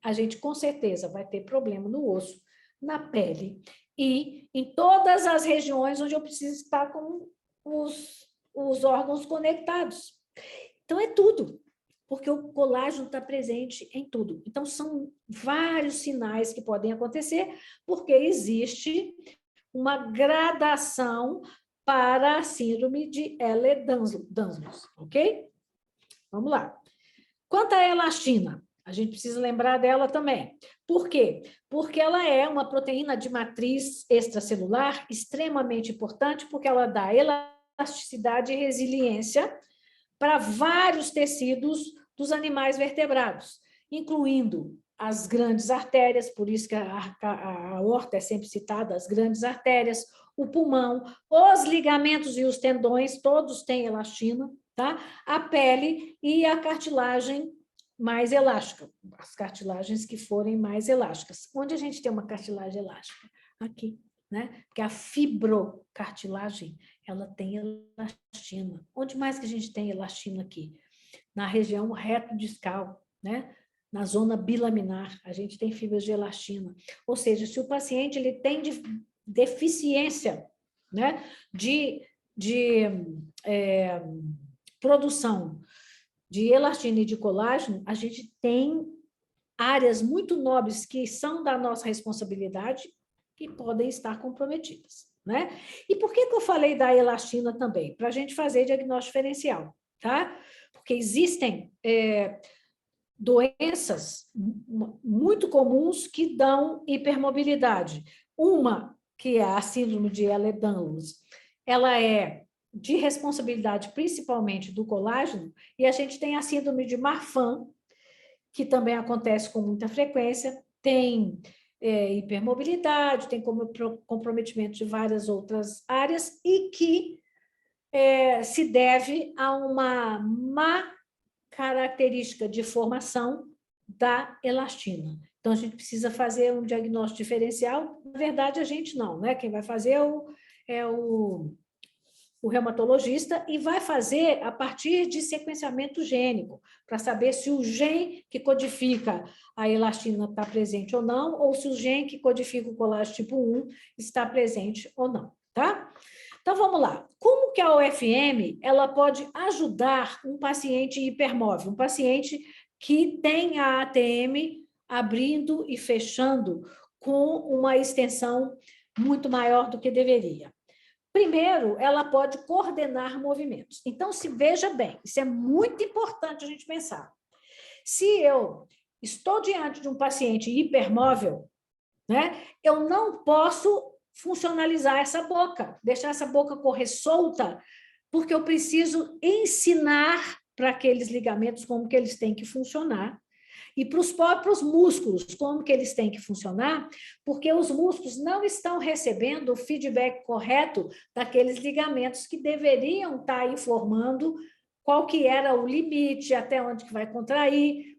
a gente com certeza vai ter problema no osso, na pele e em todas as regiões onde eu preciso estar com os órgãos conectados. Então, é tudo, porque o colágeno está presente em tudo. Então, são vários sinais que podem acontecer, porque existe uma gradação para a síndrome de Ehlers-Danlos, ok? Vamos lá. Quanto à elastina, a gente precisa lembrar dela também. Por quê? Porque ela é uma proteína de matriz extracelular extremamente importante, porque ela dá elasticidade e resiliência para vários tecidos dos animais vertebrados, incluindo as grandes artérias, por isso que a aorta é sempre citada, as grandes artérias, o pulmão, os ligamentos e os tendões, todos têm elastina, tá? A pele e a cartilagem mais elástica, as cartilagens que forem mais elásticas. Onde a gente tem uma cartilagem elástica? Aqui, né? Porque a fibrocartilagem, ela tem elastina. Onde mais que a gente tem elastina aqui? Na região retrodiscal, né? Na zona bilaminar, a gente tem fibras de elastina. Ou seja, se o paciente ele tem deficiência, né, de produção de elastina e de colágeno, a gente tem áreas muito nobres que são da nossa responsabilidade que podem estar comprometidas, né? E por que eu falei da elastina também? Para a gente fazer diagnóstico diferencial, tá? Porque existem doenças muito comuns que dão hipermobilidade. Uma, que é a síndrome de Ehlers-Danlos, ela é de responsabilidade principalmente do colágeno, e a gente tem a síndrome de Marfan, que também acontece com muita frequência, tem hipermobilidade, tem comprometimento de várias outras áreas, e que se deve a uma má característica de formação da elastina. Então, a gente precisa fazer um diagnóstico diferencial. Na verdade, a gente não, né? Quem vai fazer é o reumatologista e vai fazer a partir de sequenciamento gênico, para saber se o gene que codifica a elastina está presente ou não, ou se o gene que codifica o colágeno tipo 1 está presente ou não, tá? Então, vamos lá. Como que a OFM ela pode ajudar um paciente hipermóvel, um paciente que tem a ATM abrindo e fechando com uma extensão muito maior do que deveria. Primeiro, ela pode coordenar movimentos. Então, se veja bem, isso é muito importante a gente pensar. Se eu estou diante de um paciente hipermóvel, né, eu não posso funcionalizar essa boca, deixar essa boca correr solta, porque eu preciso ensinar para aqueles ligamentos como que eles têm que funcionar e para os próprios músculos como que eles têm que funcionar, porque os músculos não estão recebendo o feedback correto daqueles ligamentos que deveriam estar informando qual que era o limite, até onde que vai contrair.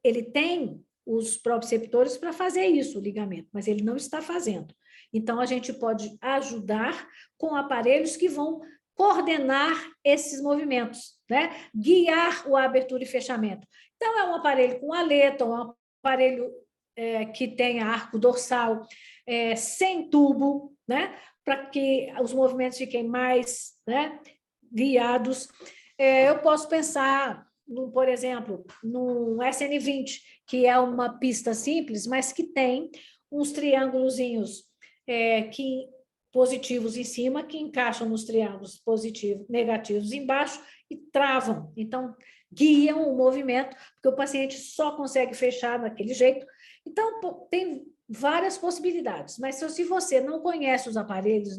Ele tem os proprioceptores para fazer isso, o ligamento, mas ele não está fazendo. Então, a gente pode ajudar com aparelhos que vão coordenar esses movimentos, né? Guiar a abertura e fechamento. Então, é um aparelho com aleta, um aparelho que tenha arco dorsal, sem tubo, né? Para que os movimentos fiquem mais, né, guiados. Eu posso pensar, por exemplo, no SN20, que é uma pista simples, mas que tem uns triângulozinhos que positivos em cima, que encaixam nos triângulos positivos, negativos embaixo e travam. Então, guiam o movimento, porque o paciente só consegue fechar daquele jeito. Então, tem várias possibilidades, mas se você não conhece os aparelhos,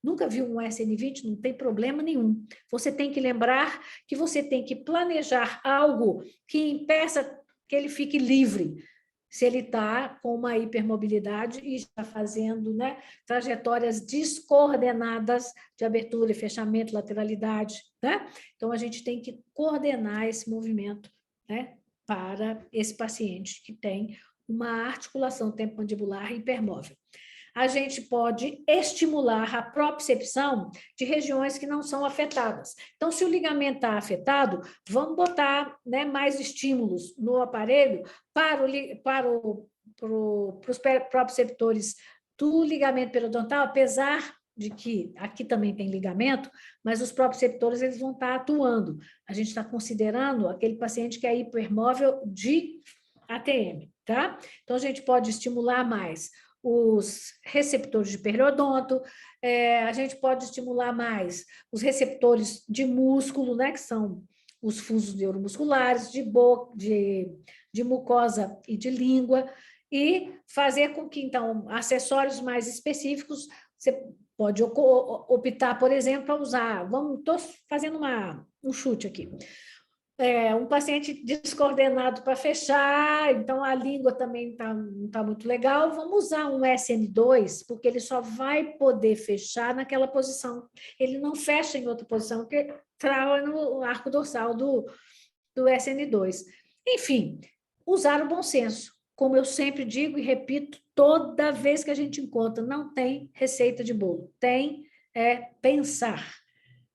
nunca viu um SN20, não tem problema nenhum. Você tem que lembrar que você tem que planejar algo que impeça que ele fique livre, se ele está com uma hipermobilidade e está fazendo, né, trajetórias descoordenadas de abertura e fechamento, lateralidade, né? Então, a gente tem que coordenar esse movimento, né, para esse paciente que tem uma articulação temporomandibular hipermóvel. A gente pode estimular a propriocepção de regiões que não são afetadas. Então, se o ligamento está afetado, vamos botar, né, mais estímulos no aparelho para os proprioceptores do ligamento periodontal, apesar de que aqui também tem ligamento, mas os proprioceptores eles vão estar atuando. A gente está considerando aquele paciente que é hipermóvel de ATM, tá? Então, a gente pode estimular mais os receptores de periodonto, a gente pode estimular mais os receptores de músculo, né, que são os fusos neuromusculares, de mucosa e de língua, e fazer com que, então, acessórios mais específicos, você pode optar, por exemplo, para usar, estou fazendo um chute aqui, um paciente descoordenado para fechar, então a língua também não está muito legal, vamos usar um SN2, porque ele só vai poder fechar naquela posição. Ele não fecha em outra posição, porque trava no arco dorsal do SN2. Enfim, usar o bom senso. Como eu sempre digo e repito, toda vez que a gente encontra, não tem receita de bolo, tem pensar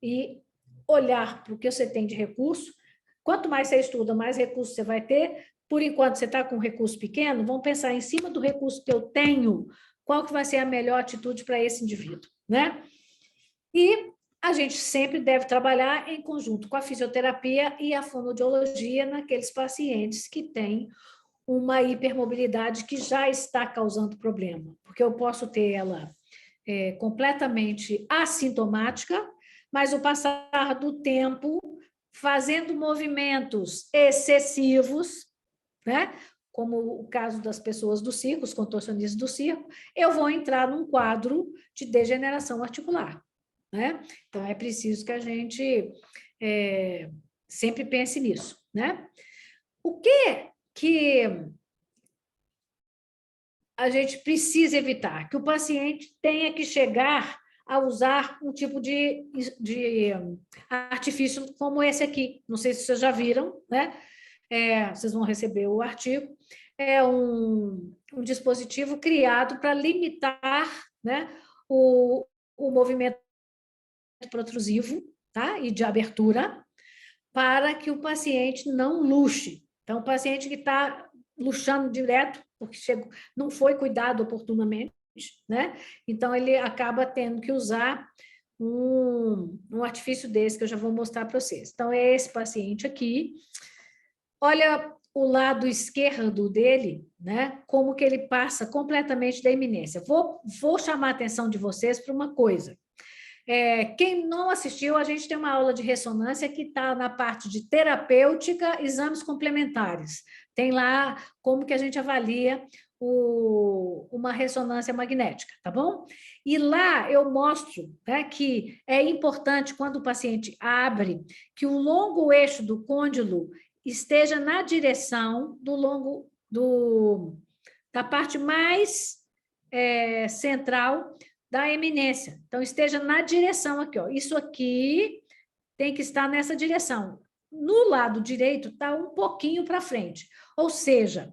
e olhar para o que você tem de recurso. Quanto mais você estuda, mais recursos você vai ter. Por enquanto, você está com um recurso pequeno, vamos pensar em cima do recurso que eu tenho, qual que vai ser a melhor atitude para esse indivíduo, né? E a gente sempre deve trabalhar em conjunto com a fisioterapia e a fonoaudiologia naqueles pacientes que têm uma hipermobilidade que já está causando problema, porque eu posso ter ela completamente assintomática, mas o passar do tempo fazendo movimentos excessivos, né? Como o caso das pessoas do circo, os contorcionistas do circo, eu vou entrar num quadro de degeneração articular, né? Então, é preciso que a gente sempre pense nisso, né? O que a gente precisa evitar? Que o paciente tenha que chegar a usar um tipo de artifício como esse aqui. Não sei se vocês já viram, né? Vocês vão receber o artigo. É um dispositivo criado para limitar, né, o movimento protrusivo, tá? E de abertura, para que o paciente não luxe. Então, o paciente que está luxando direto, porque não foi cuidado oportunamente, né? Então, ele acaba tendo que usar um artifício desse, que eu já vou mostrar para vocês. Então, é esse paciente aqui. Olha, o lado esquerdo dele, né? Como que ele passa completamente da eminência. Vou chamar a atenção de vocês para uma coisa. Quem não assistiu, a gente tem uma aula de ressonância que está na parte de terapêutica, exames complementares. Tem lá como que a gente avalia uma ressonância magnética, tá bom? E lá eu mostro, né, que é importante, quando o paciente abre, que o longo eixo do côndilo esteja na direção da parte mais central da eminência. Então, esteja na direção aqui, ó. Isso aqui tem que estar nessa direção. No lado direito, está um pouquinho para frente. Ou seja,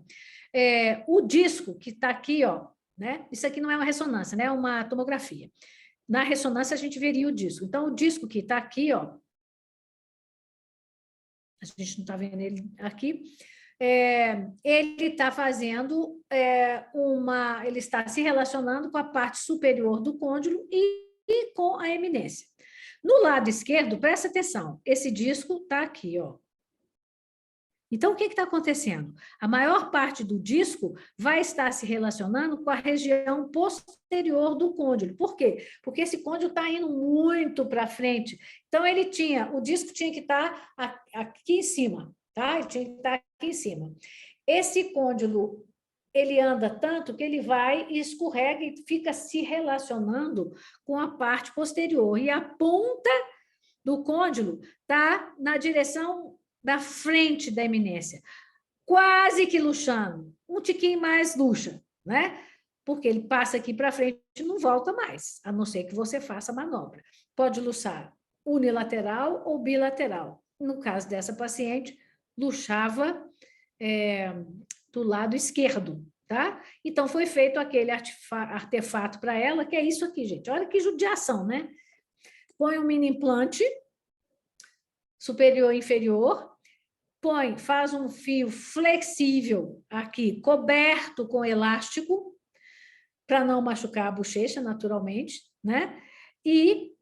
o disco que está aqui, ó, né? Isso aqui não é uma ressonância, né? É uma tomografia. Na ressonância, a gente veria o disco. Então, o disco que está aqui, ó, a gente não está vendo ele aqui, ele está fazendo ele está se relacionando com a parte superior do côndilo e com a eminência. No lado esquerdo, presta atenção, esse disco está aqui, ó. Então, o que está acontecendo? A maior parte do disco vai estar se relacionando com a região posterior do côndilo. Por quê? Porque esse côndilo está indo muito para frente. Então, o disco tinha que estar aqui em cima, tá? Ele tinha que estar aqui em cima. Esse côndilo, ele anda tanto que ele vai e escorrega e fica se relacionando com a parte posterior. E a ponta do côndilo está na direção da frente da eminência, quase que luxando, um tiquinho mais luxa, né? Porque ele passa aqui para frente e não volta mais, a não ser que você faça a manobra. Pode luxar unilateral ou bilateral. No caso dessa paciente, luxava do lado esquerdo, tá? Então, foi feito aquele artefato para ela, que é isso aqui, gente. Olha que judiação, né? Põe um mini implante superior e inferior, faz um fio flexível aqui, coberto com elástico, para não machucar a bochecha, naturalmente, né? E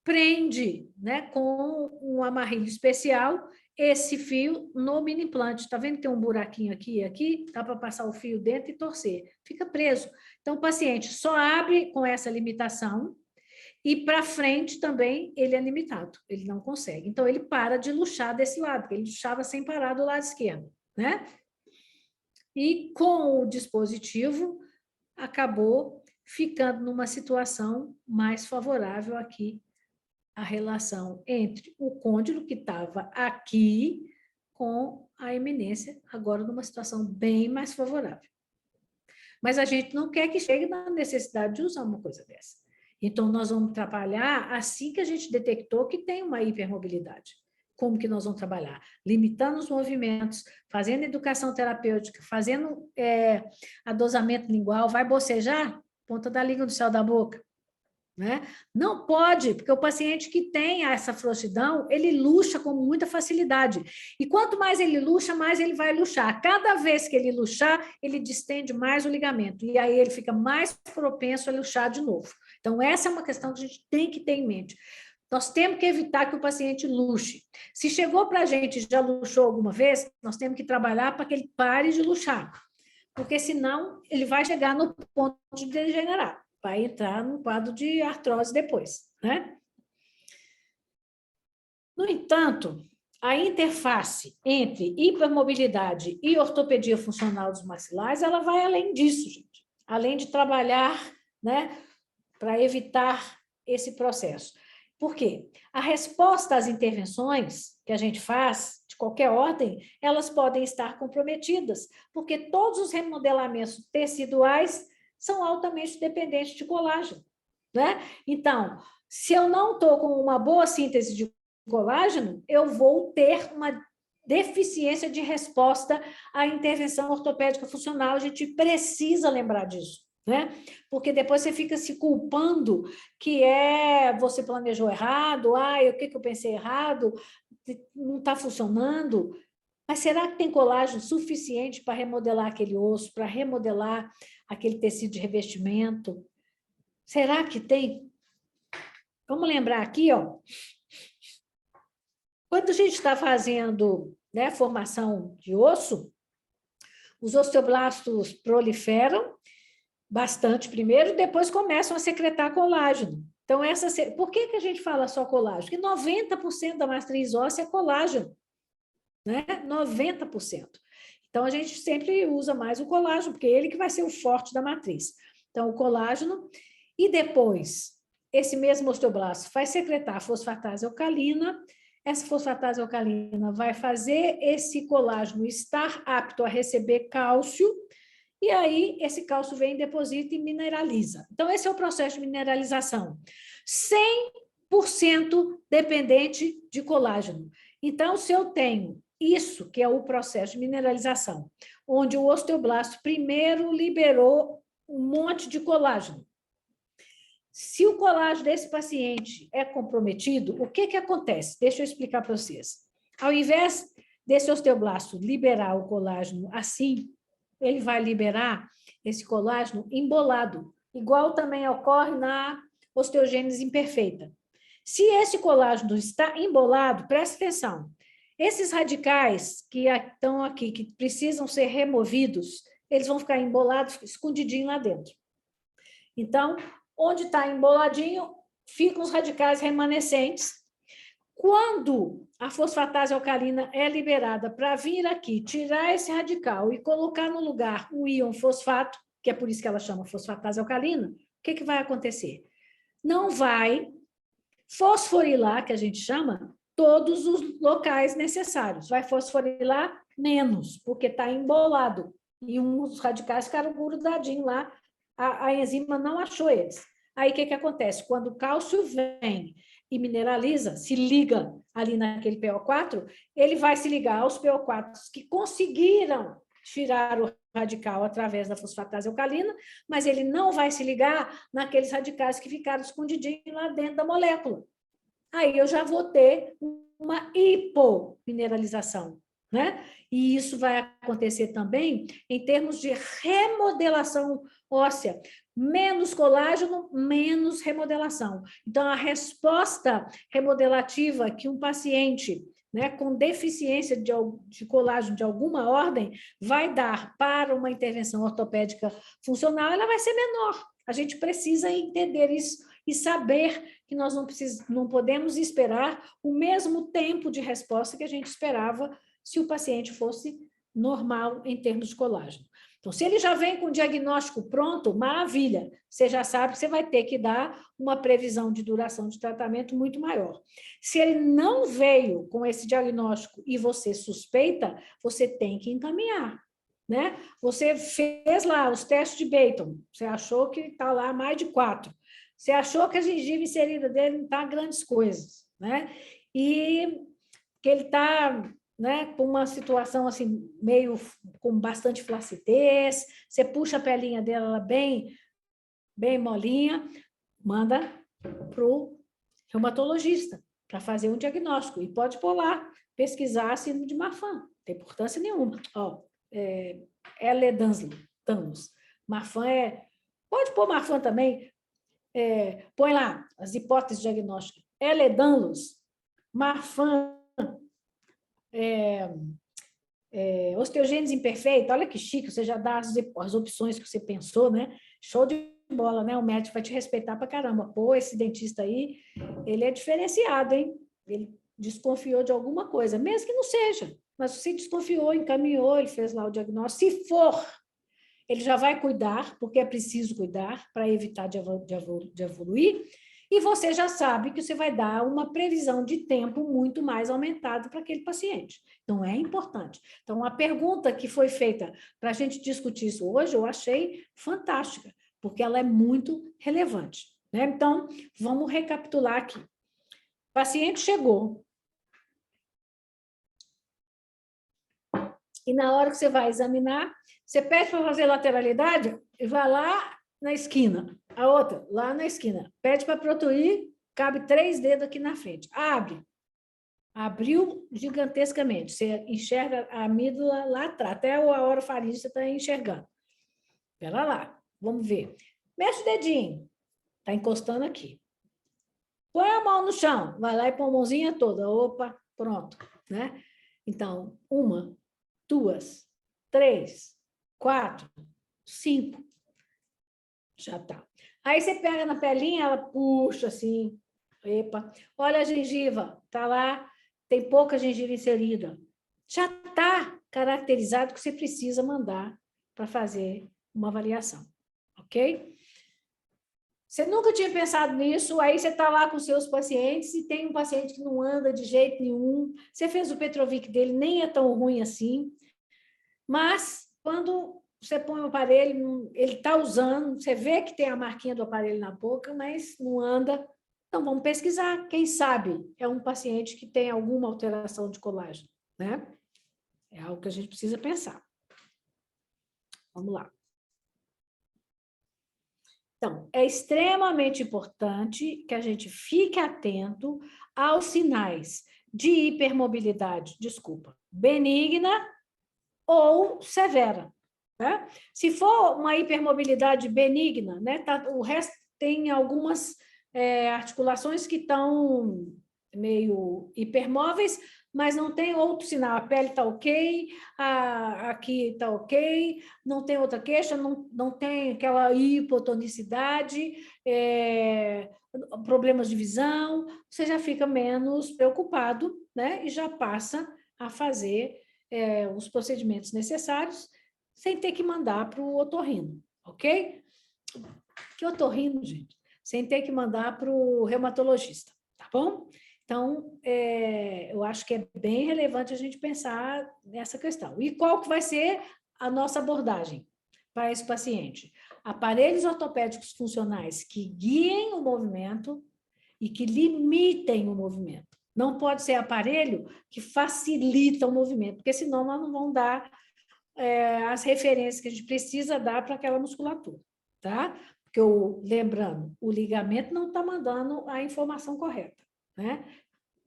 prende, né, com um amarrilho especial esse fio no mini implante. Tá vendo que tem um buraquinho aqui e aqui? Dá para passar o fio dentro e torcer. Fica preso. Então, o paciente só abre com essa limitação. E para frente também ele é limitado, ele não consegue. Então, ele para de luxar desse lado, porque ele luxava sem parar do lado esquerdo, né? E com o dispositivo, acabou ficando numa situação mais favorável aqui, a relação entre o côndilo, que estava aqui, com a eminência, agora numa situação bem mais favorável. Mas a gente não quer que chegue na necessidade de usar uma coisa dessa. Então, nós vamos trabalhar assim que a gente detectou que tem uma hipermobilidade. Como que nós vamos trabalhar? Limitando os movimentos, fazendo educação terapêutica, fazendo adosamento lingual, vai bocejar? Ponta da língua do céu da boca. Né? Não pode, porque o paciente que tem essa frouxidão, ele luxa com muita facilidade. E quanto mais ele luxa, mais ele vai luxar. Cada vez que ele luxar, ele distende mais o ligamento. E aí ele fica mais propenso a luxar de novo. Então, essa é uma questão que a gente tem que ter em mente. Nós temos que evitar que o paciente luxe. Se chegou para a gente e já luxou alguma vez, nós temos que trabalhar para que ele pare de luxar. Porque senão ele vai chegar no ponto de degenerar. Vai entrar no quadro de artrose depois, né? No entanto, a interface entre hipermobilidade e ortopedia funcional dos maxilares, ela vai além disso, gente. Além de trabalhar, né, para evitar esse processo. Por quê? A resposta às intervenções que a gente faz, de qualquer ordem, elas podem estar comprometidas, porque todos os remodelamentos teciduais são altamente dependentes de colágeno, né? Então, se eu não estou com uma boa síntese de colágeno, eu vou ter uma deficiência de resposta à intervenção ortopédica funcional. A gente precisa lembrar disso, né? Porque depois você fica se culpando que você planejou errado, o que eu pensei errado, não está funcionando. Mas será que tem colágeno suficiente para remodelar aquele osso, para remodelar aquele tecido de revestimento? Será que tem? Vamos lembrar aqui, ó. Quando a gente está fazendo né, formação de osso, os osteoblastos proliferam bastante primeiro, depois começam a secretar colágeno. Então, por que a gente fala só colágeno? Porque 90% da matriz óssea é colágeno, né? 90%. Então, a gente sempre usa mais o colágeno, porque é ele que vai ser o forte da matriz. Então, o colágeno, e depois, esse mesmo osteoblasto vai secretar a fosfatase alcalina, essa fosfatase alcalina vai fazer esse colágeno estar apto a receber cálcio, e aí esse cálcio vem, deposita e mineraliza. Então, esse é o processo de mineralização. 100% dependente de colágeno. Então, se eu tenho isso, que é o processo de mineralização, onde o osteoblasto primeiro liberou um monte de colágeno. Se o colágeno desse paciente é comprometido, o que acontece? Deixa eu explicar para vocês. Ao invés desse osteoblasto liberar o colágeno assim, ele vai liberar esse colágeno embolado, igual também ocorre na osteogênese imperfeita. Se esse colágeno está embolado, preste atenção, esses radicais que estão aqui, que precisam ser removidos, eles vão ficar embolados, escondidinho lá dentro. Então, onde está emboladinho, ficam os radicais remanescentes. Quando a fosfatase alcalina é liberada para vir aqui, tirar esse radical e colocar no lugar o íon fosfato, que é por isso que ela chama fosfatase alcalina, o que vai acontecer? Não vai fosforilar, que a gente chama, todos os locais necessários. Vai fosforilar menos, porque está embolado. E uns radicais ficaram grudadinhos lá, a enzima não achou eles. Aí, o que acontece? Quando o cálcio vem e mineraliza, se liga ali naquele PO4, ele vai se ligar aos PO4 que conseguiram tirar o radical através da fosfatase alcalina, mas ele não vai se ligar naqueles radicais que ficaram escondidinhos lá dentro da molécula. Aí eu já vou ter uma hipomineralização, né? E isso vai acontecer também em termos de remodelação óssea. Menos colágeno, menos remodelação. Então, a resposta remodelativa que um paciente, né, com deficiência de colágeno de alguma ordem vai dar para uma intervenção ortopédica funcional, ela vai ser menor. A gente precisa entender isso e saber que nós não podemos esperar o mesmo tempo de resposta que a gente esperava se o paciente fosse normal em termos de colágeno. Então, se ele já vem com o diagnóstico pronto, maravilha, você já sabe que você vai ter que dar uma previsão de duração de tratamento muito maior. Se ele não veio com esse diagnóstico e você suspeita, você tem que encaminhar, né? Você fez lá os testes de Beighton, você achou que está lá mais de 4. Você achou que a gengiva inserida dele não está grandes coisas, né? E que ele está, né, com uma situação assim, meio com bastante flacidez, você puxa a pelinha dela bem molinha, manda para o reumatologista para fazer um diagnóstico. E pode pôr lá, pesquisar a síndrome de Marfan, não tem importância nenhuma. Ó, Ehlers-Danlos. Marfan pode pôr Marfan também, põe lá as hipóteses diagnósticas. Ehlers-Danlos, Marfan, osteogênese imperfeita, olha que chique, você já dá as opções que você pensou, né? Show de bola, né? O médico vai te respeitar pra caramba. Pô, esse dentista aí, ele é diferenciado, hein? Ele desconfiou de alguma coisa, mesmo que não seja, mas se desconfiou, encaminhou, ele fez lá o diagnóstico. Se for, ele já vai cuidar, porque é preciso cuidar para evitar de evoluir, e você já sabe que você vai dar uma previsão de tempo muito mais aumentada para aquele paciente. Então, é importante. Então, a pergunta que foi feita para a gente discutir isso hoje, eu achei fantástica, porque ela é muito relevante, né? Então, vamos recapitular aqui. O paciente chegou, e na hora que você vai examinar, você pede para fazer lateralidade e vai lá na esquina. A outra, lá na esquina. Pede para protuir, cabe 3 dedos aqui na frente. Abre. Abriu gigantescamente. Você enxerga a amígdala lá atrás. Até a orofaringe você está enxergando. Espera lá. Vamos ver. Mexe o dedinho. Está encostando aqui. Põe a mão no chão. Vai lá e põe a mãozinha toda. Opa, pronto. Né? Então, 1, 2, 3, 4, 5. Já tá. Aí você pega na pelinha, ela puxa assim, epa, olha a gengiva, tá lá, tem pouca gengiva inserida. Já tá caracterizado que você precisa mandar para fazer uma avaliação, ok? Você nunca tinha pensado nisso, aí você está lá com seus pacientes e tem um paciente que não anda de jeito nenhum, você fez o Petrovic dele, nem é tão ruim assim, mas quando você põe o aparelho, ele está usando, você vê que tem a marquinha do aparelho na boca, mas não anda. Então, vamos pesquisar. Quem sabe é um paciente que tem alguma alteração de colágeno, né? É algo que a gente precisa pensar. Vamos lá. Então, é extremamente importante que a gente fique atento aos sinais de hipermobilidade, desculpa, benigna ou severa. Né? Se for uma hipermobilidade benigna, né, o resto tem algumas articulações que estão meio hipermóveis, mas não tem outro sinal. A pele está ok, aqui está ok, não tem outra queixa, não tem aquela hipotonicidade, problemas de visão, você já fica menos preocupado, né? E já passa a fazer os procedimentos necessários sem ter que mandar para o otorrino, ok? Que otorrino, gente? Sem ter que mandar para o reumatologista, tá bom? Então, eu acho que é bem relevante a gente pensar nessa questão. E qual que vai ser a nossa abordagem para esse paciente? Aparelhos ortopédicos funcionais que guiem o movimento e que limitem o movimento. Não pode ser aparelho que facilita o movimento, porque senão nós não vamos dar as referências que a gente precisa dar para aquela musculatura, tá? Porque, lembrando, o ligamento não está mandando a informação correta, né?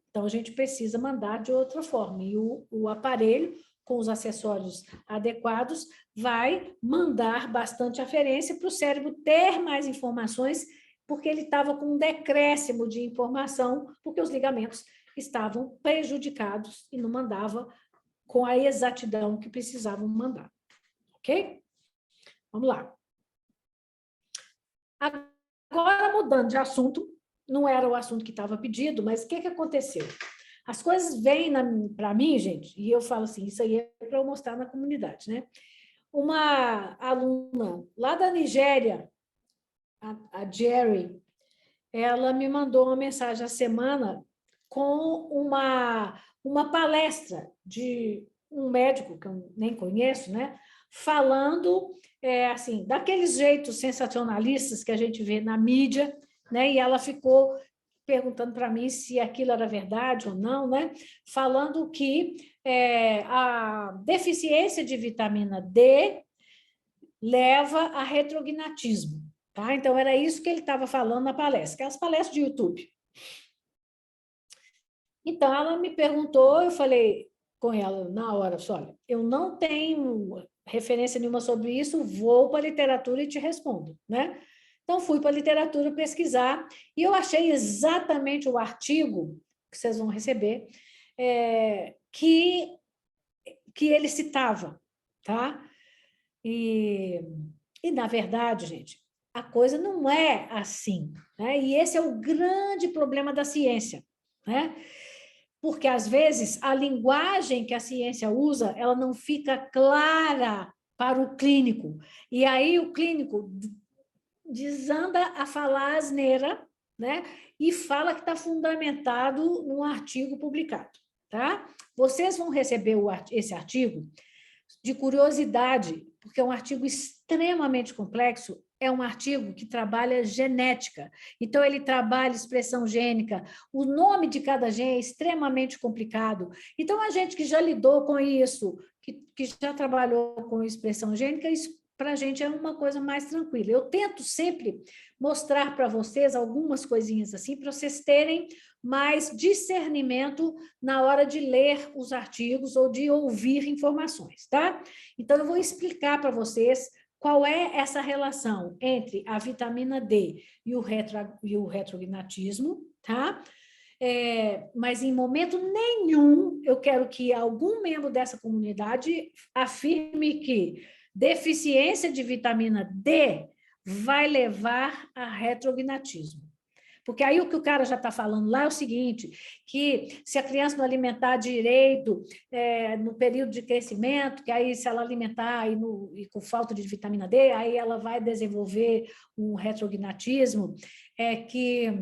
Então, a gente precisa mandar de outra forma. E o aparelho, com os acessórios adequados, vai mandar bastante aferência para o cérebro ter mais informações, porque ele estava com um decréscimo de informação, porque os ligamentos estavam prejudicados e não mandava com a exatidão que precisavam mandar. Ok? Vamos lá. Agora, mudando de assunto, não era o assunto que estava pedido, mas o que aconteceu? As coisas vêm para mim, gente, e eu falo assim, isso aí é para eu mostrar na comunidade, né? Uma aluna lá da Nigéria, a Jerry, ela me mandou uma mensagem a semana com uma palestra de um médico que eu nem conheço, né? Falando assim, daqueles jeitos sensacionalistas que a gente vê na mídia, né? E ela ficou perguntando para mim se aquilo era verdade ou não, né? Falando que a deficiência de vitamina D leva a retrognatismo. Tá? Então, era isso que ele estava falando na palestra, aquelas palestras de YouTube. Então, ela me perguntou, eu falei com ela na hora, olha, eu não tenho referência nenhuma sobre isso, vou para a literatura e te respondo, né? Então, fui para a literatura pesquisar e eu achei exatamente o artigo que vocês vão receber que ele citava, tá? E, na verdade, gente, a coisa não é assim, né? E esse é o grande problema da ciência, né? Porque, às vezes, a linguagem que a ciência usa, ela não fica clara para o clínico. E aí o clínico desanda a falar asneira, né? E fala que está fundamentado num artigo publicado, tá? Vocês vão receber esse artigo de curiosidade, porque é um artigo extremamente complexo, é um artigo que trabalha genética. Então, ele trabalha expressão gênica, o nome de cada gene é extremamente complicado. Então, a gente que já lidou com isso, que já trabalhou com expressão gênica, isso para a gente é uma coisa mais tranquila. Eu tento sempre mostrar para vocês algumas coisinhas assim, para vocês terem mais discernimento na hora de ler os artigos ou de ouvir informações, tá? Então, eu vou explicar para vocês qual é essa relação entre a vitamina D e o retrognatismo, tá? mas em momento nenhum eu quero que algum membro dessa comunidade afirme que deficiência de vitamina D vai levar a retrognatismo. Porque aí o que o cara já está falando lá é o seguinte, que se a criança não alimentar direito no período de crescimento, que aí se ela alimentar e com falta de vitamina D, aí ela vai desenvolver um retrognatismo, que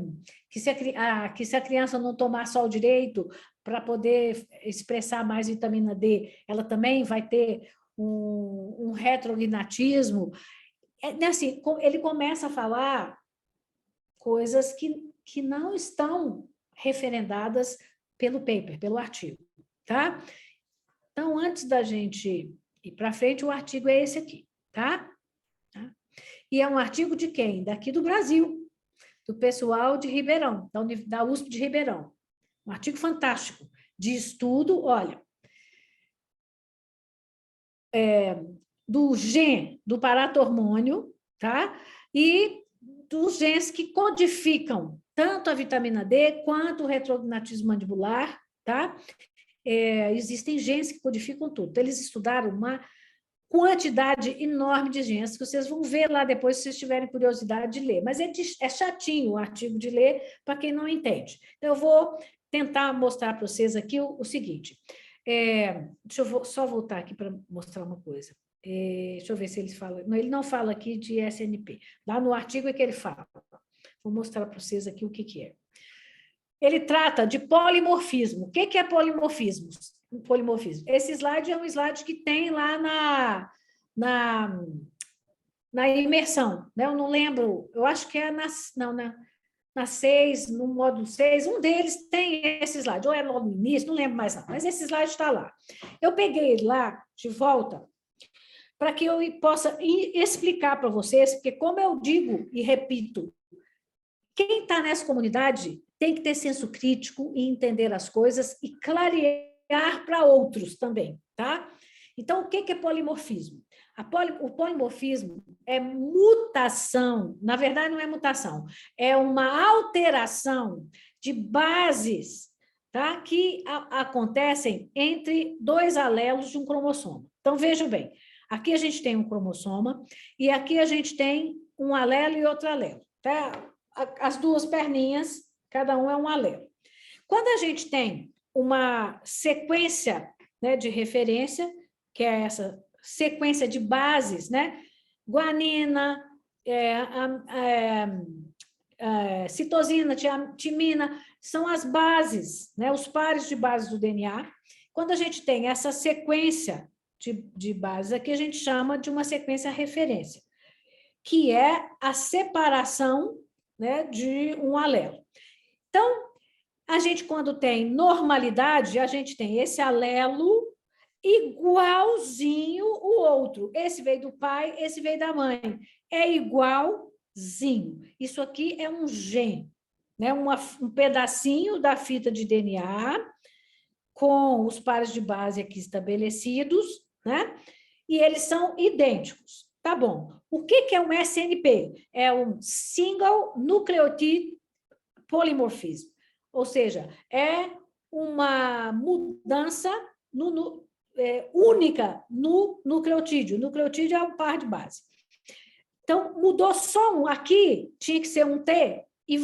se a criança não tomar sol direito para poder expressar mais vitamina D, ela também vai ter um retrognatismo. Assim, ele começa a falar coisas que não estão referendadas pelo paper, pelo artigo, tá? Então, antes da gente ir para frente, o artigo é esse aqui, tá? E é um artigo de quem? Daqui do Brasil, do pessoal de Ribeirão, da USP de Ribeirão. Um artigo fantástico, de estudo, olha, do gen do paratormônio, tá? E dos genes que codificam tanto a vitamina D quanto o retrognatismo mandibular, tá? Existem genes que codificam tudo. Então, eles estudaram uma quantidade enorme de genes, que vocês vão ver lá depois, se vocês tiverem curiosidade de ler. Mas é chatinho o artigo de ler para quem não entende. Então, eu vou tentar mostrar para vocês aqui o seguinte. Deixa eu só voltar aqui para mostrar uma coisa. Deixa eu ver se ele fala. Não, ele não fala aqui de SNP. Lá no artigo é que ele fala. Vou mostrar para vocês aqui o que é. Ele trata de polimorfismo. O que é polimorfismo? Esse slide é um slide que tem lá na imersão. Né? Eu não lembro, eu acho que é na 6, no módulo 6, um deles tem esse slide, ou é logo no início, não lembro mais não, mas esse slide está lá. Eu peguei ele lá, de volta, para que eu possa explicar para vocês, porque como eu digo e repito, quem está nessa comunidade tem que ter senso crítico e entender as coisas e clarear para outros também, tá? Então, o que é polimorfismo? O polimorfismo é mutação, na verdade não é mutação, é uma alteração de bases, tá? Que acontecem entre dois alelos de um cromossomo. Então, vejam bem, aqui a gente tem um cromossoma e aqui a gente tem um alelo e outro alelo, tá? As duas perninhas, cada um é um alelo. Quando a gente tem uma sequência, né, de referência, que é essa sequência de bases, né? Guanina, citosina, timina, são as bases, né? Os pares de bases do DNA. Quando a gente tem essa sequência de bases, aqui a gente chama de uma sequência referência, que é a separação, né, de um alelo. Então, a gente, quando tem normalidade, a gente tem esse alelo igualzinho o outro. Esse veio do pai, esse veio da mãe. É igualzinho. Isso aqui é um gen, né? Um pedacinho da fita de DNA com os pares de base aqui estabelecidos, né? E eles são idênticos. Tá bom. O que é um SNP? É um Single Nucleotide Polymorphism. Ou seja, é uma mudança única no nucleotídeo. O nucleotídeo é um par de base. Então, mudou só um. Aqui tinha que ser um T e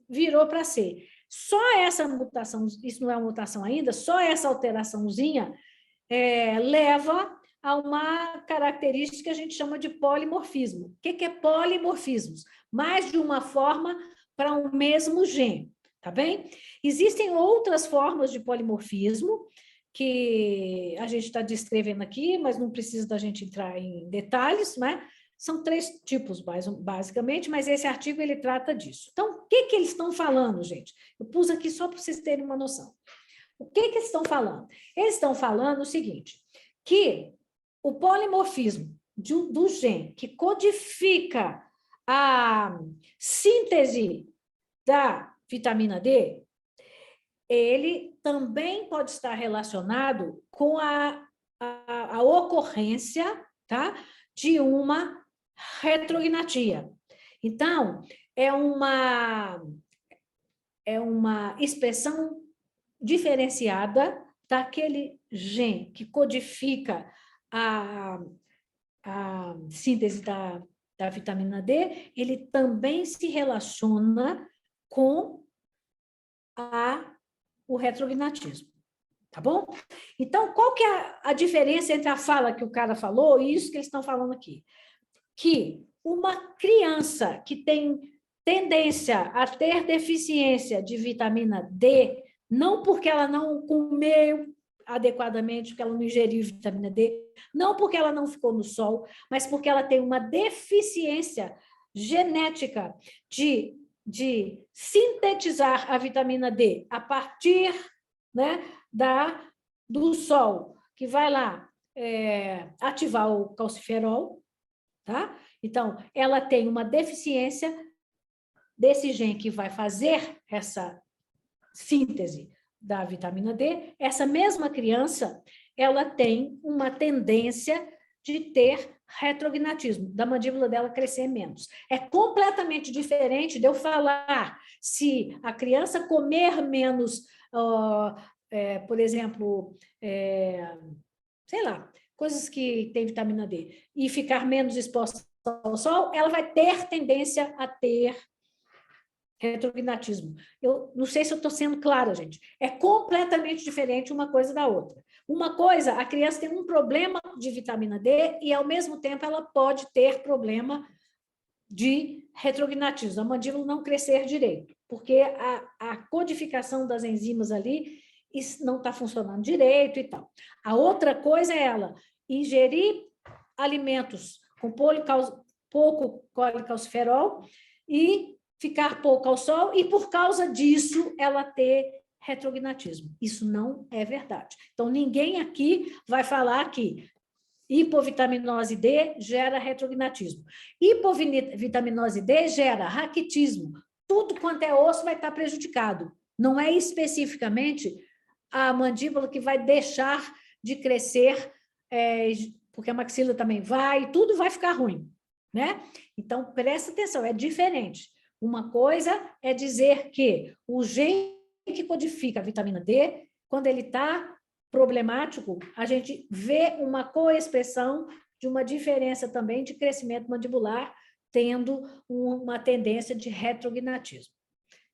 virou para C. Só essa mutação, isso não é uma mutação ainda, só essa alteraçãozinha leva a uma característica que a gente chama de polimorfismo. O que é polimorfismos? Mais de uma forma para um mesmo gene, tá bem? Existem outras formas de polimorfismo que a gente está descrevendo aqui, mas não precisa da gente entrar em detalhes, né? São 3 tipos, basicamente, mas esse artigo ele trata disso. Então, o que eles estão falando, gente? Eu pus aqui só para vocês terem uma noção. O que eles estão falando? Eles estão falando o seguinte, que o polimorfismo do gene que codifica a síntese da vitamina D, ele também pode estar relacionado com a ocorrência, tá, de uma retrognatia. Então, é uma é uma expressão diferenciada daquele gene que codifica a síntese da vitamina D, ele também se relaciona com o retrognatismo. Tá bom? Então, qual que é a diferença entre a fala que o cara falou e isso que eles estão falando aqui? Que uma criança que tem tendência a ter deficiência de vitamina D, não porque ela não comeu adequadamente, porque ela não ingeriu vitamina D, não porque ela não ficou no sol, mas porque ela tem uma deficiência genética de sintetizar a vitamina D a partir, né, do sol, que vai lá ativar o calciferol, tá? Então, ela tem uma deficiência desse gene que vai fazer essa síntese da vitamina D. Essa mesma criança, ela tem uma tendência de ter retrognatismo, da mandíbula dela crescer menos. É completamente diferente de eu falar se a criança comer menos, por exemplo, sei lá, coisas que tem vitamina D, e ficar menos exposta ao sol, ela vai ter tendência a ter retrognatismo. Eu não sei se eu estou sendo clara, gente. É completamente diferente uma coisa da outra. Uma coisa, a criança tem um problema de vitamina D e, ao mesmo tempo, ela pode ter problema de retrognatismo, a mandíbula não crescer direito, porque a codificação das enzimas ali não está funcionando direito e tal. A outra coisa é ela ingerir alimentos com pouco colicalciferol e ficar pouco ao sol, e por causa disso ela ter retrognatismo. Isso não é verdade. Então, ninguém aqui vai falar que hipovitaminose D gera retrognatismo. Hipovitaminose D gera raquitismo. Tudo quanto é osso vai estar prejudicado. Não é especificamente a mandíbula que vai deixar de crescer, porque a maxila também vai, tudo vai ficar ruim, né? Então, presta atenção, é diferente. Uma coisa é dizer que o gene que codifica a vitamina D, quando ele está problemático, a gente vê uma coexpressão de uma diferença também de crescimento mandibular, tendo uma tendência de retrognatismo.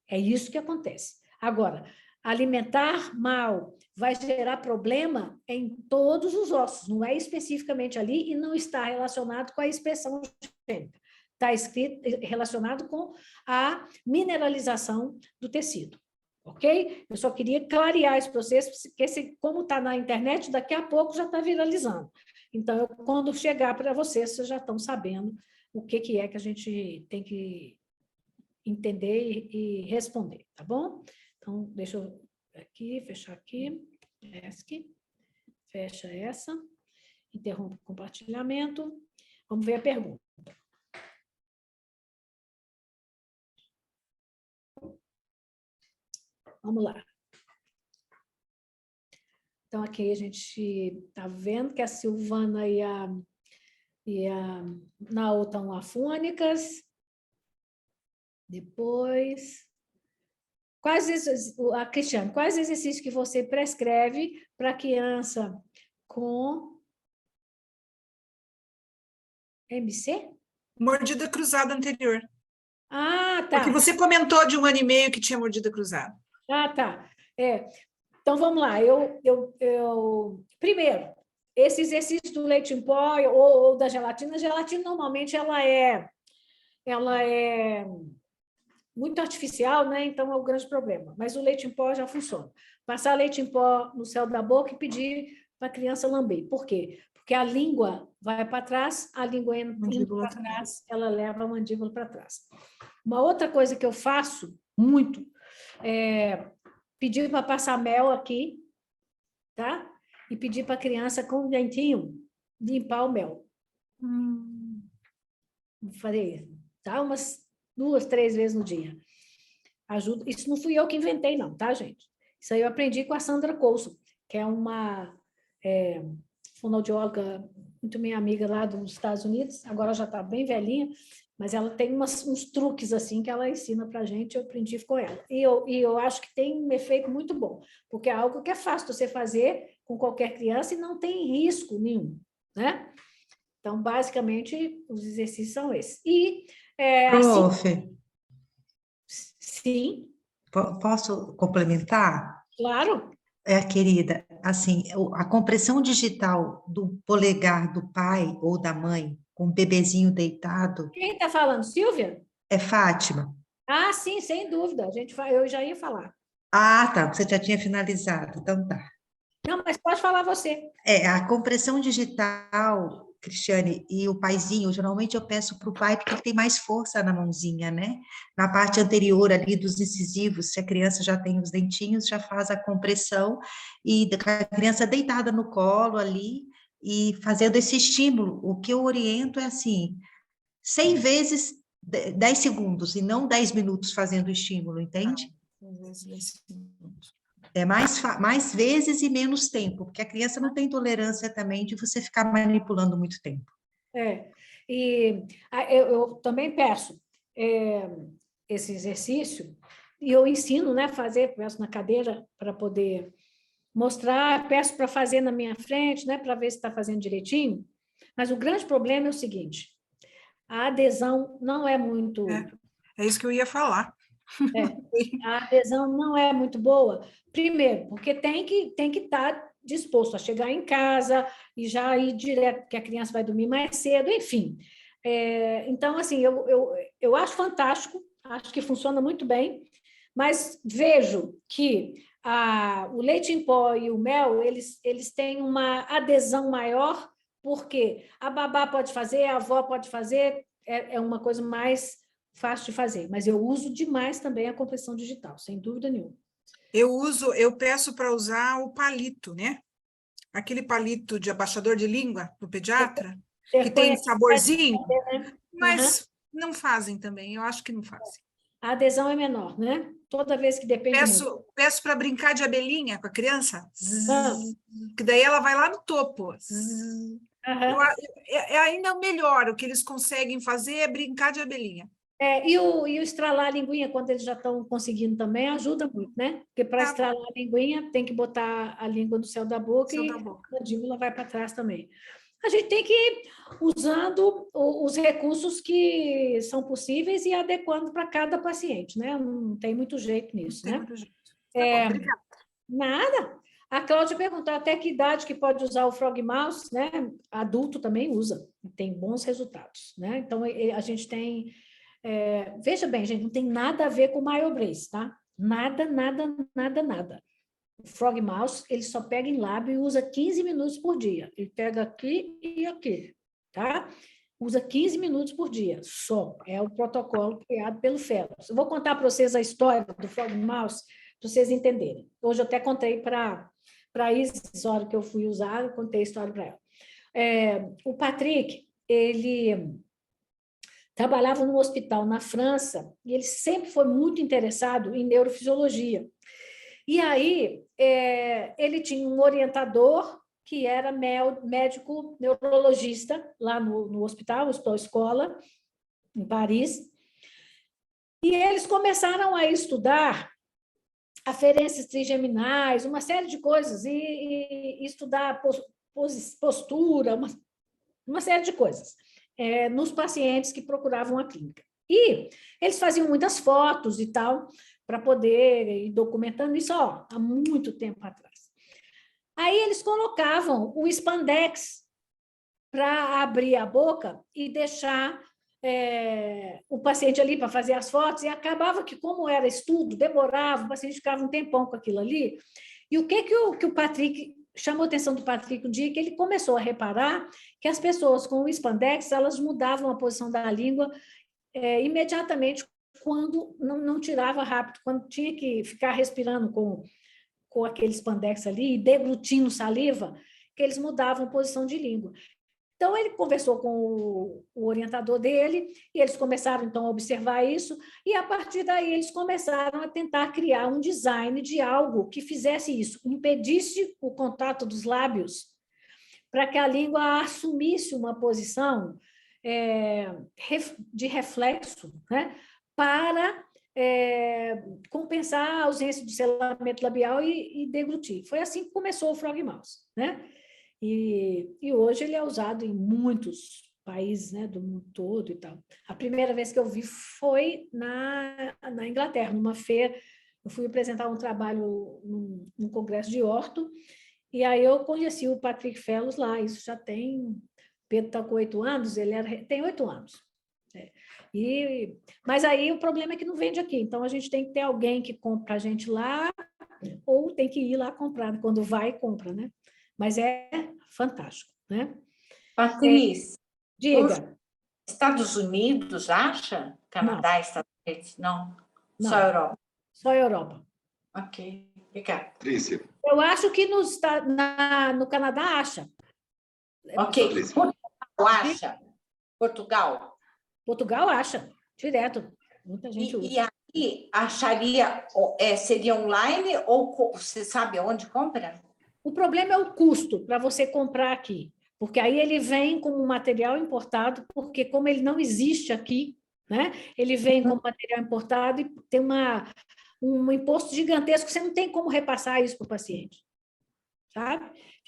É isso que acontece. Agora, alimentar mal vai gerar problema em todos os ossos, não é especificamente ali e não está relacionado com a expressão gênica. Está escrito relacionado com a mineralização do tecido. Ok? Eu só queria clarear esse processo, porque como está na internet, daqui a pouco já está viralizando. Então, quando chegar para vocês já estão sabendo o que é que a gente tem que entender e responder, tá bom? Então, deixa eu aqui, fechar aqui, fecha essa, interrompo o compartilhamento, vamos ver a pergunta. Vamos lá. Então, aqui a gente está vendo que a Silvana e a Nau estão afônicas. Depois, a Cristiane, quais exercícios que você prescreve para criança com MC? Mordida cruzada anterior. Ah, tá. Porque você comentou de 1 ano e meio que tinha mordida cruzada. Ah, tá. Então, vamos lá. Primeiro, esse exercício do leite em pó ou da gelatina, a gelatina normalmente ela é muito artificial, né? Então é um grande problema. Mas o leite em pó já funciona. Passar leite em pó no céu da boca e pedir para a criança lamber. Por quê? Porque a língua vai para trás, a língua indo para trás, ela leva a mandíbula para trás. Uma outra coisa que eu faço muito é pedir para passar mel aqui, tá? E pedir para a criança com um dentinho limpar o mel. Falei isso, tá? Umas 2, 3 vezes no dia. Ajuda. Isso não fui eu que inventei, não, tá, gente? Isso aí eu aprendi com a Sandra Coulson, que é uma fonoaudióloga muito minha amiga lá dos Estados Unidos, agora já está bem velhinha, mas ela tem uns truques assim que ela ensina para a gente, eu aprendi com ela. E eu acho que tem um efeito muito bom, porque é algo que é fácil você fazer com qualquer criança e não tem risco nenhum, né? Então, basicamente, os exercícios são esses. E, assim, Prof, sim, posso complementar? claro. Querida, assim, a compressão digital do polegar do pai ou da mãe com o bebezinho deitado Quem está falando? Silvia? é Fátima. Ah, sim, sem dúvida. Eu já ia falar. Ah, tá, você já tinha finalizado, então tá. Não, mas pode falar você. A compressão digital, Cristiane, e o paizinho, geralmente eu peço para o pai porque ele tem mais força na mãozinha, né? Na parte anterior ali dos incisivos, se a criança já tem os dentinhos, já faz a compressão e a criança deitada no colo ali e fazendo esse estímulo. O que eu oriento é assim, 100 vezes 10 segundos e não 10 minutos fazendo o estímulo, entende? É mais vezes e menos tempo, porque a criança não tem tolerância também de você ficar manipulando muito tempo. E eu também peço esse exercício e eu ensino, né, fazer, peço na cadeira para poder mostrar, peço para fazer na minha frente, né, para ver se está fazendo direitinho. Mas o grande problema é o seguinte: a adesão não é muito. É isso que eu ia falar. A adesão não é muito boa. Primeiro, porque tem que estar disposto a chegar em casa e já ir direto, porque a criança vai dormir mais cedo, enfim. Então, assim, eu acho fantástico, acho que funciona muito bem, mas vejo que o leite em pó e o mel, eles têm uma adesão maior, porque a babá pode fazer, a avó pode fazer, é uma coisa mais fácil de fazer, mas eu uso demais também a compressão digital, sem dúvida nenhuma. Eu peço para usar o palito, né? Aquele palito de abaixador de língua do pediatra, Você que põe tem aqui, saborzinho, né? Uhum. mas não fazem também, eu acho que não fazem. A adesão é menor, né? Toda vez que depende muito. Peço para brincar de abelhinha com a criança, Ah, que daí ela vai lá no topo. Eu, aham. a- é ainda melhor, o que eles conseguem fazer é brincar de abelhinha. E o estralar a linguinha, quando eles já estão conseguindo também, ajuda muito, né? Porque para Tá bom, estralar a linguinha, tem que botar a língua no céu da boca seu e da boca. a mandíbula vai para trás também. A gente tem que ir usando os recursos que são possíveis e adequando para cada paciente, né? Não tem muito jeito Não nisso, tem né? muito jeito. Tá bom, obrigada. Nada. A Cláudia perguntou até que idade que pode usar o Frog Mouse, né? Adulto também usa, e tem bons resultados, né? Então, a gente tem... veja bem, gente, não tem nada a ver com o MyoBrace, tá? Nada, nada, nada, nada. O Frog Mouse, ele só pega em lábio e usa 15 minutos por dia. Ele pega aqui e aqui, tá? Usa 15 minutos por dia, só. É o protocolo criado pelo Fellows. Eu vou contar para vocês a história do Frog Mouse, para vocês entenderem. Hoje eu até contei para a Isis, a hora que eu fui usar, eu contei a história para ela. O Patrick, ele trabalhava num hospital na França e ele sempre foi muito interessado em neurofisiologia. E aí, ele tinha um orientador que era médico neurologista lá no hospital escola, em Paris, e eles começaram a estudar aferências trigeminais, uma série de coisas, e estudar postura, uma série de coisas, nos pacientes que procuravam a clínica. E eles faziam muitas fotos e tal, para poder ir documentando isso há muito tempo atrás. Aí eles colocavam o spandex para abrir a boca e deixar o paciente ali para fazer as fotos, e acabava que, como era estudo, demorava, o paciente ficava um tempão com aquilo ali. E o que o Patrick chamou a atenção do Patrick um dia, que ele começou a reparar que as pessoas com o spandex, elas mudavam a posição da língua imediatamente quando não tirava rápido, quando tinha que ficar respirando com aquele spandex ali e deglutindo saliva, que eles mudavam a posição de língua. Então, ele conversou com o orientador dele, e eles começaram, então, a observar isso, e, a partir daí, eles começaram a tentar criar um design de algo que fizesse isso, impedisse o contato dos lábios para que a língua assumisse uma posição de reflexo, né? Para compensar a ausência de selamento labial e deglutir. Foi assim que começou o Frog Mouse, né? E hoje ele é usado em muitos países, né, do mundo todo e tal. A primeira vez que eu vi foi na Inglaterra, numa feira. Eu fui apresentar um trabalho num congresso de orto, e aí eu conheci o Patrick Fellows lá. Isso já tem... Pedro está com 8 anos, tem 8 anos. Mas aí o problema é que não vende aqui, então a gente tem que ter alguém que compra a gente lá, ou tem que ir lá comprar, quando vai, compra, né? Mas é fantástico, né? Patrícia, Diga. Estados Unidos, acha? Canadá, Estados Unidos? Não. Só Europa. Só Europa. Ok, obrigada. Patrícia. Eu acho que no Canadá acha. Ok. Portugal acha? Portugal acha, direto. Muita gente usa. E aí acharia, seria online ou você sabe onde compra? O problema é o custo para você comprar aqui, porque aí ele vem como material importado, porque como ele não existe aqui, né? Ele vem como material importado e tem um imposto gigantesco, você não tem como repassar isso para o paciente, sabe?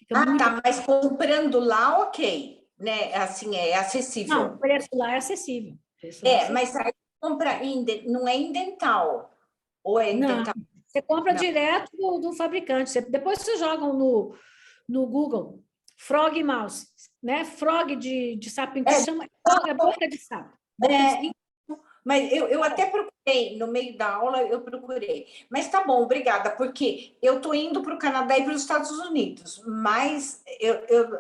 Tá, mas comprando lá, ok, né? Assim, é acessível. Não, o preço lá é acessível. Mas aí compra, não é em dental, ou é em dental? Você compra direto do fabricante. Depois você joga no Google, Frog Mouse, né? Frog de sapo, chama boca de sapo. Mas eu até procurei, no meio da aula eu procurei. Mas tá bom, obrigada, porque eu estou indo para o Canadá e para os Estados Unidos, mas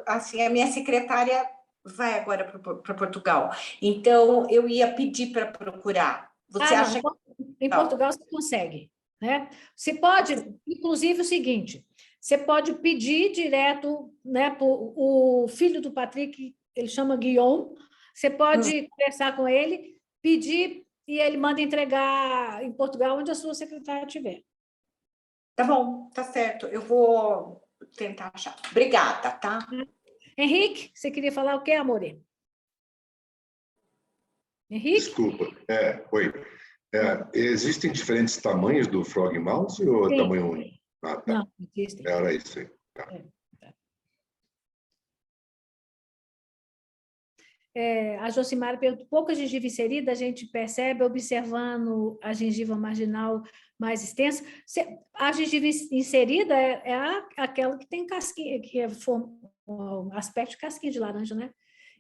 assim, a minha secretária vai agora para Portugal. Então, eu ia pedir para procurar. Você acha que... Em Portugal você consegue, né? Você pode, inclusive, o seguinte, você pode pedir direto, né, o filho do Patrick, ele chama Guillaume, você pode conversar com ele, pedir, e ele manda entregar em Portugal, onde a sua secretária estiver. Tá bom, tá certo. Eu vou tentar achar. Obrigada, tá? Henrique, você queria falar o quê, amore? Henrique? Desculpa. Oi. Existem diferentes tamanhos do Frog Mouse ou Sim. tamanho único? Ah, tá. Não, existem. Era isso aí. Tá. A Josimara perguntou, pouca gengiva inserida, a gente percebe observando a gengiva marginal mais extensa. A gengiva inserida é aquela que tem casquinha, que é o aspecto de casquinha de laranja, né?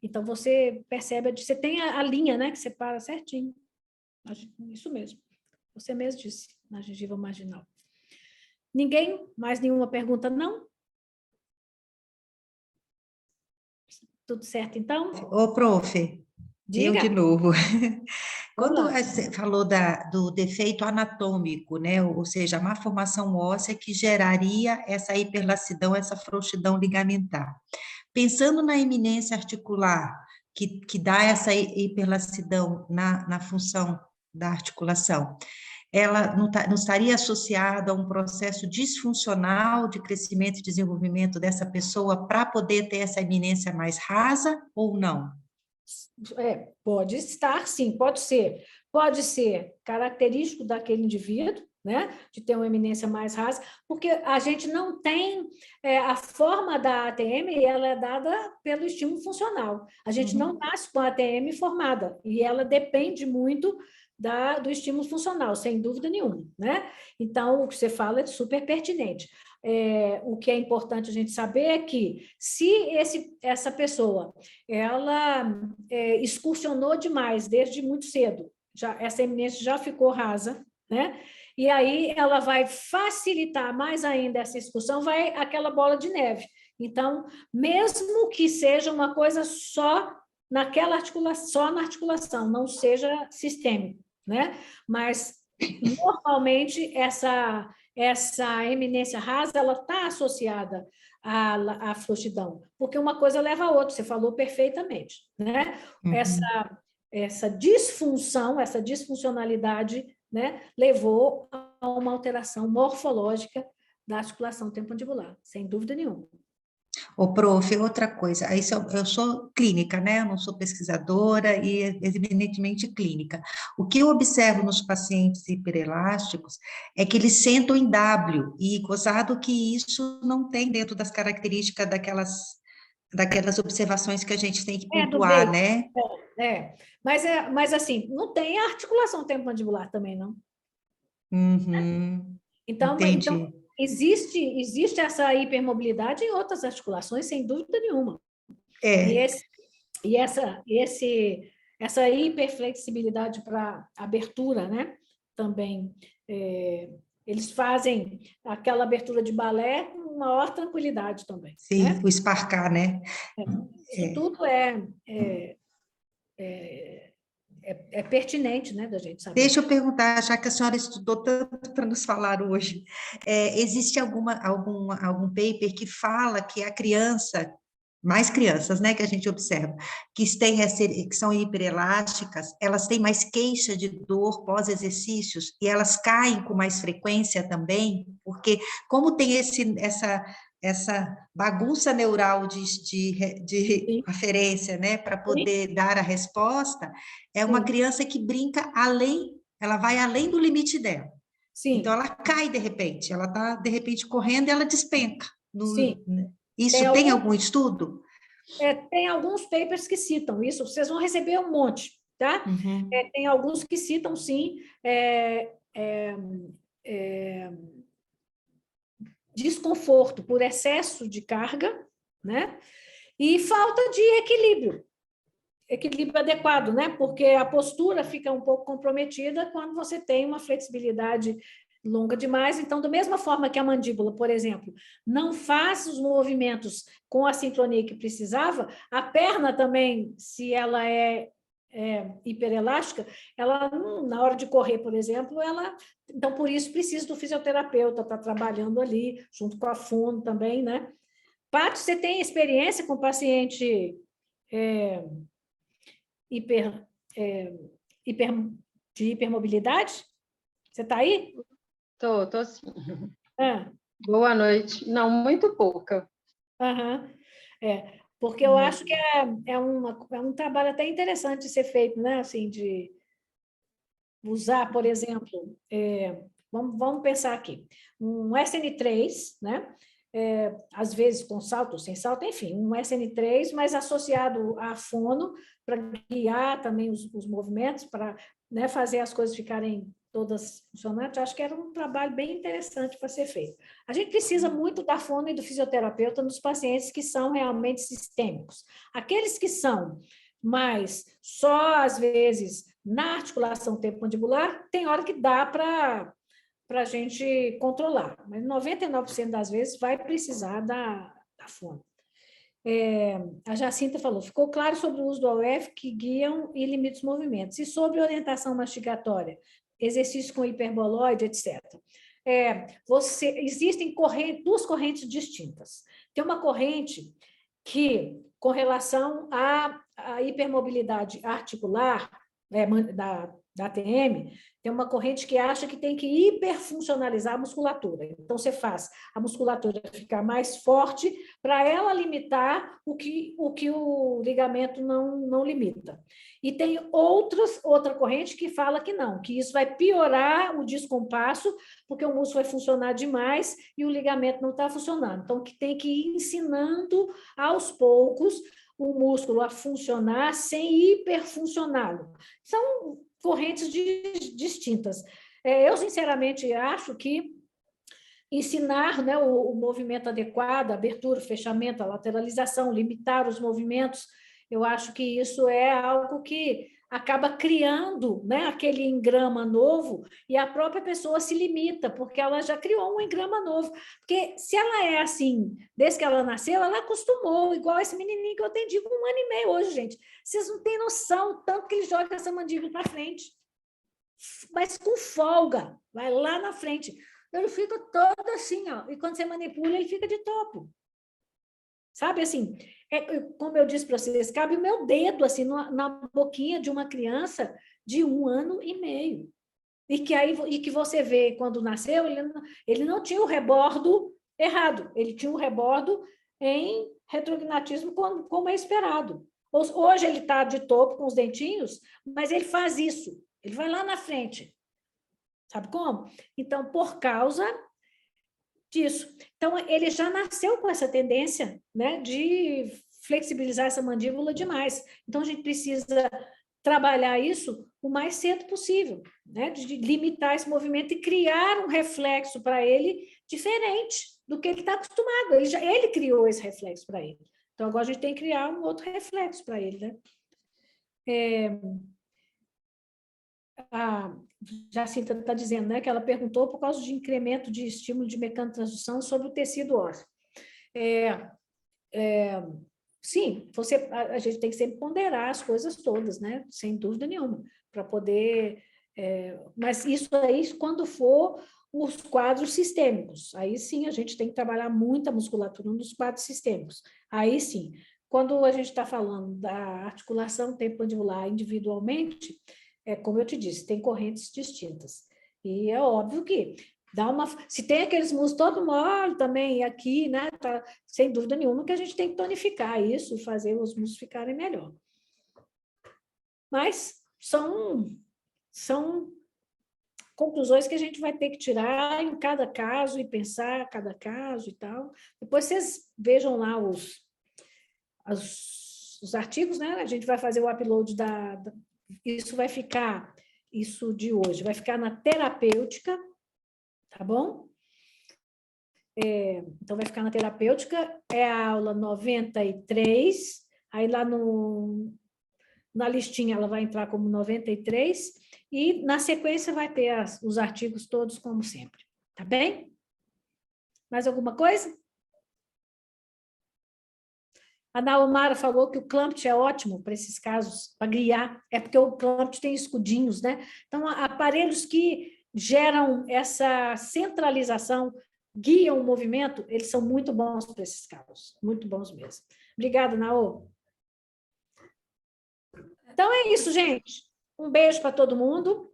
Então, você percebe, você tem a linha, né, que separa certinho. Isso mesmo. Você mesmo disse, na gengiva marginal. Mais nenhuma pergunta, não? Tudo certo, então? Ô, prof, Diga. eu de novo. Quando você falou do defeito anatômico, né? Ou seja, a má formação óssea que geraria essa hiperlacidão, essa frouxidão ligamentar. Pensando na eminência articular, que dá essa hiperlacidão na função da articulação, ela não estaria associada a um processo disfuncional de crescimento e desenvolvimento dessa pessoa para poder ter essa eminência mais rasa ou não? Pode estar, sim, pode ser. Pode ser característico daquele indivíduo, né, de ter uma eminência mais rasa, porque a gente não tem a forma da ATM, ela é dada pelo estímulo funcional. A gente não nasce com a ATM formada, e ela depende muito do estímulo funcional, sem dúvida nenhuma, né? Então, o que você fala é super pertinente. O que é importante a gente saber é que, se essa pessoa ela excursionou demais desde muito cedo, essa eminência já ficou rasa, né? E aí ela vai facilitar mais ainda essa excursão, vai aquela bola de neve. Então, mesmo que seja uma coisa só naquela articulação, só na articulação, não seja sistêmico, né? Mas, normalmente, essa eminência rasa, ela está associada à frouxidão, porque uma coisa leva a outra, você falou perfeitamente, né? Essa disfunção, essa disfuncionalidade, né, levou a uma alteração morfológica da articulação temporomandibular, sem dúvida nenhuma. Ô, prof, outra coisa, aí eu sou clínica, né? Eu não sou pesquisadora e evidentemente clínica. O que eu observo nos pacientes hiperelásticos é que eles sentam em W, e gozado que isso não tem dentro das características daquelas observações que a gente tem que Do pontuar, Baker. né? Mas assim, não tem articulação temporomandibular também, não. Uhum, Então entendi. existe essa hipermobilidade em outras articulações, sem dúvida nenhuma. E, É, esse, e essa hiperflexibilidade para abertura, né? Também, eles fazem aquela abertura de balé com maior tranquilidade também, sim, né? o esparcar, né? Isso tudo é pertinente, né, da gente saber. Deixa eu perguntar, já que a senhora estudou tanto para nos falar hoje, existe algum paper que fala que a criança, mais crianças, né, que a gente observa, que são hiperelásticas, elas têm mais queixa de dor pós-exercícios e elas caem com mais frequência também, porque como tem essa bagunça neural de Sim, aferência, né, para sim, poder dar a resposta, é uma sim, criança que brinca além, ela vai além do limite dela. Então, sim, ela cai de repente, ela está, de repente, correndo e ela despenca. sim. Tem Isso tem alguns, algum estudo? tem alguns papers que citam isso, vocês vão receber um monte, tá? Uhum. Tem alguns que citam, sim, desconforto por excesso de carga, né? E falta de equilíbrio adequado, né? Porque a postura fica um pouco comprometida quando você tem uma flexibilidade longa demais. Então, da mesma forma que a mandíbula, por exemplo, não faz os movimentos com a sincronia que precisava, a perna também, se ela é hiperelástica, ela, na hora de correr, por exemplo, então, por isso, precisa do fisioterapeuta estar trabalhando ali, junto com a fono também, né? Paty, você tem experiência com paciente hiper, é, hiper, de hipermobilidade? Você está aí? Tô sim. Ah, Boa noite. Não, muito pouca. aham. Porque eu acho que é um trabalho até interessante de ser feito, né? Assim, de usar, por exemplo, vamos pensar aqui, um SN3, né? Às vezes com salto ou sem salto, enfim, um SN3, mas associado à fono, para guiar também os movimentos, para, né, fazer as coisas ficarem todas funcionantes. Acho que era um trabalho bem interessante para ser feito. A gente precisa muito da fono e do fisioterapeuta nos pacientes que são realmente sistêmicos. Aqueles que são mais só, às vezes, na articulação temporomandibular, tem hora que dá para a gente controlar, mas 99% das vezes vai precisar da fono. A Jacinta falou, ficou claro sobre o uso do AUF que guiam e limitam os movimentos. E sobre orientação mastigatória, exercício com hiperboloide, etc. Existem duas correntes distintas. Tem uma corrente que, com relação à hipermobilidade articular, da ATM, tem uma corrente que acha que tem que hiperfuncionalizar a musculatura. Então, você faz a musculatura ficar mais forte para ela limitar o que o ligamento não limita. E tem outra corrente que fala que não, que isso vai piorar o descompasso, porque o músculo vai funcionar demais e o ligamento não está funcionando. Então, que tem que ir ensinando aos poucos o músculo a funcionar sem hiperfuncioná-lo. São correntes distintas. Eu, sinceramente, acho que ensinar, né, o movimento adequado, a abertura, o fechamento, a lateralização, limitar os movimentos, eu acho que isso é algo que acaba criando, né, aquele engrama novo e a própria pessoa se limita, porque ela já criou um engrama novo. Porque se ela é assim, desde que ela nasceu, ela acostumou, igual esse menininho que eu atendi com 1 ano e meio hoje, gente. Vocês não têm noção o tanto que ele joga essa mandíbula para frente. Mas com folga, vai lá na frente. Ele fica todo assim, ó, e quando você manipula, ele fica de topo. Sabe, assim, como eu disse para vocês, cabe o meu dedo, assim, na boquinha de uma criança de 1 ano e meio. E que você vê, quando nasceu, ele não tinha o rebordo errado, ele tinha o rebordo em retrognatismo como é esperado. Hoje ele está de topo com os dentinhos, mas ele faz isso, ele vai lá na frente. Sabe como? Então, por causa disso. Então, ele já nasceu com essa tendência, né, de flexibilizar essa mandíbula demais. Então, a gente precisa trabalhar isso o mais cedo possível, né, de limitar esse movimento e criar um reflexo para ele diferente do que ele está acostumado. Ele criou esse reflexo para ele. Então, agora a gente tem que criar um outro reflexo para ele, né? A Jacinta está dizendo, né, que ela perguntou por causa de incremento de estímulo de mecanotransdução sobre o tecido ósseo. Sim, a gente tem que sempre ponderar as coisas todas, né? Sem dúvida nenhuma, para poder... mas isso aí, quando for os quadros sistêmicos, aí sim a gente tem que trabalhar muita musculatura nos quadros sistêmicos. Aí sim, quando a gente está falando da articulação temporomandibular individualmente, como eu te disse, tem correntes distintas. E é óbvio que se tem aqueles músculos todo mole também aqui, né? Tá, sem dúvida nenhuma que a gente tem que tonificar isso e fazer os músculos ficarem melhor. Mas são conclusões que a gente vai ter que tirar em cada caso e pensar cada caso e tal. Depois vocês vejam lá os artigos, né? A gente vai fazer o upload isso vai ficar, isso de hoje, vai ficar na terapêutica, tá bom? Então, vai ficar na terapêutica, é a aula 93, aí lá na listinha ela vai entrar como 93, e na sequência vai ter os artigos todos, como sempre, tá bem? Mais alguma coisa? A Naomara falou que o Clampt é ótimo para esses casos, para guiar, é porque o Clampt tem escudinhos, né? Então, aparelhos que geram essa centralização, guiam o movimento, eles são muito bons para esses casos, muito bons mesmo. Obrigada, Naô. Então, é isso, gente. Um beijo para todo mundo.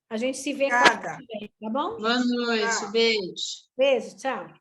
A gente se vê quarta-feira, tá bom? Boa noite, beijo. Beijo, tchau.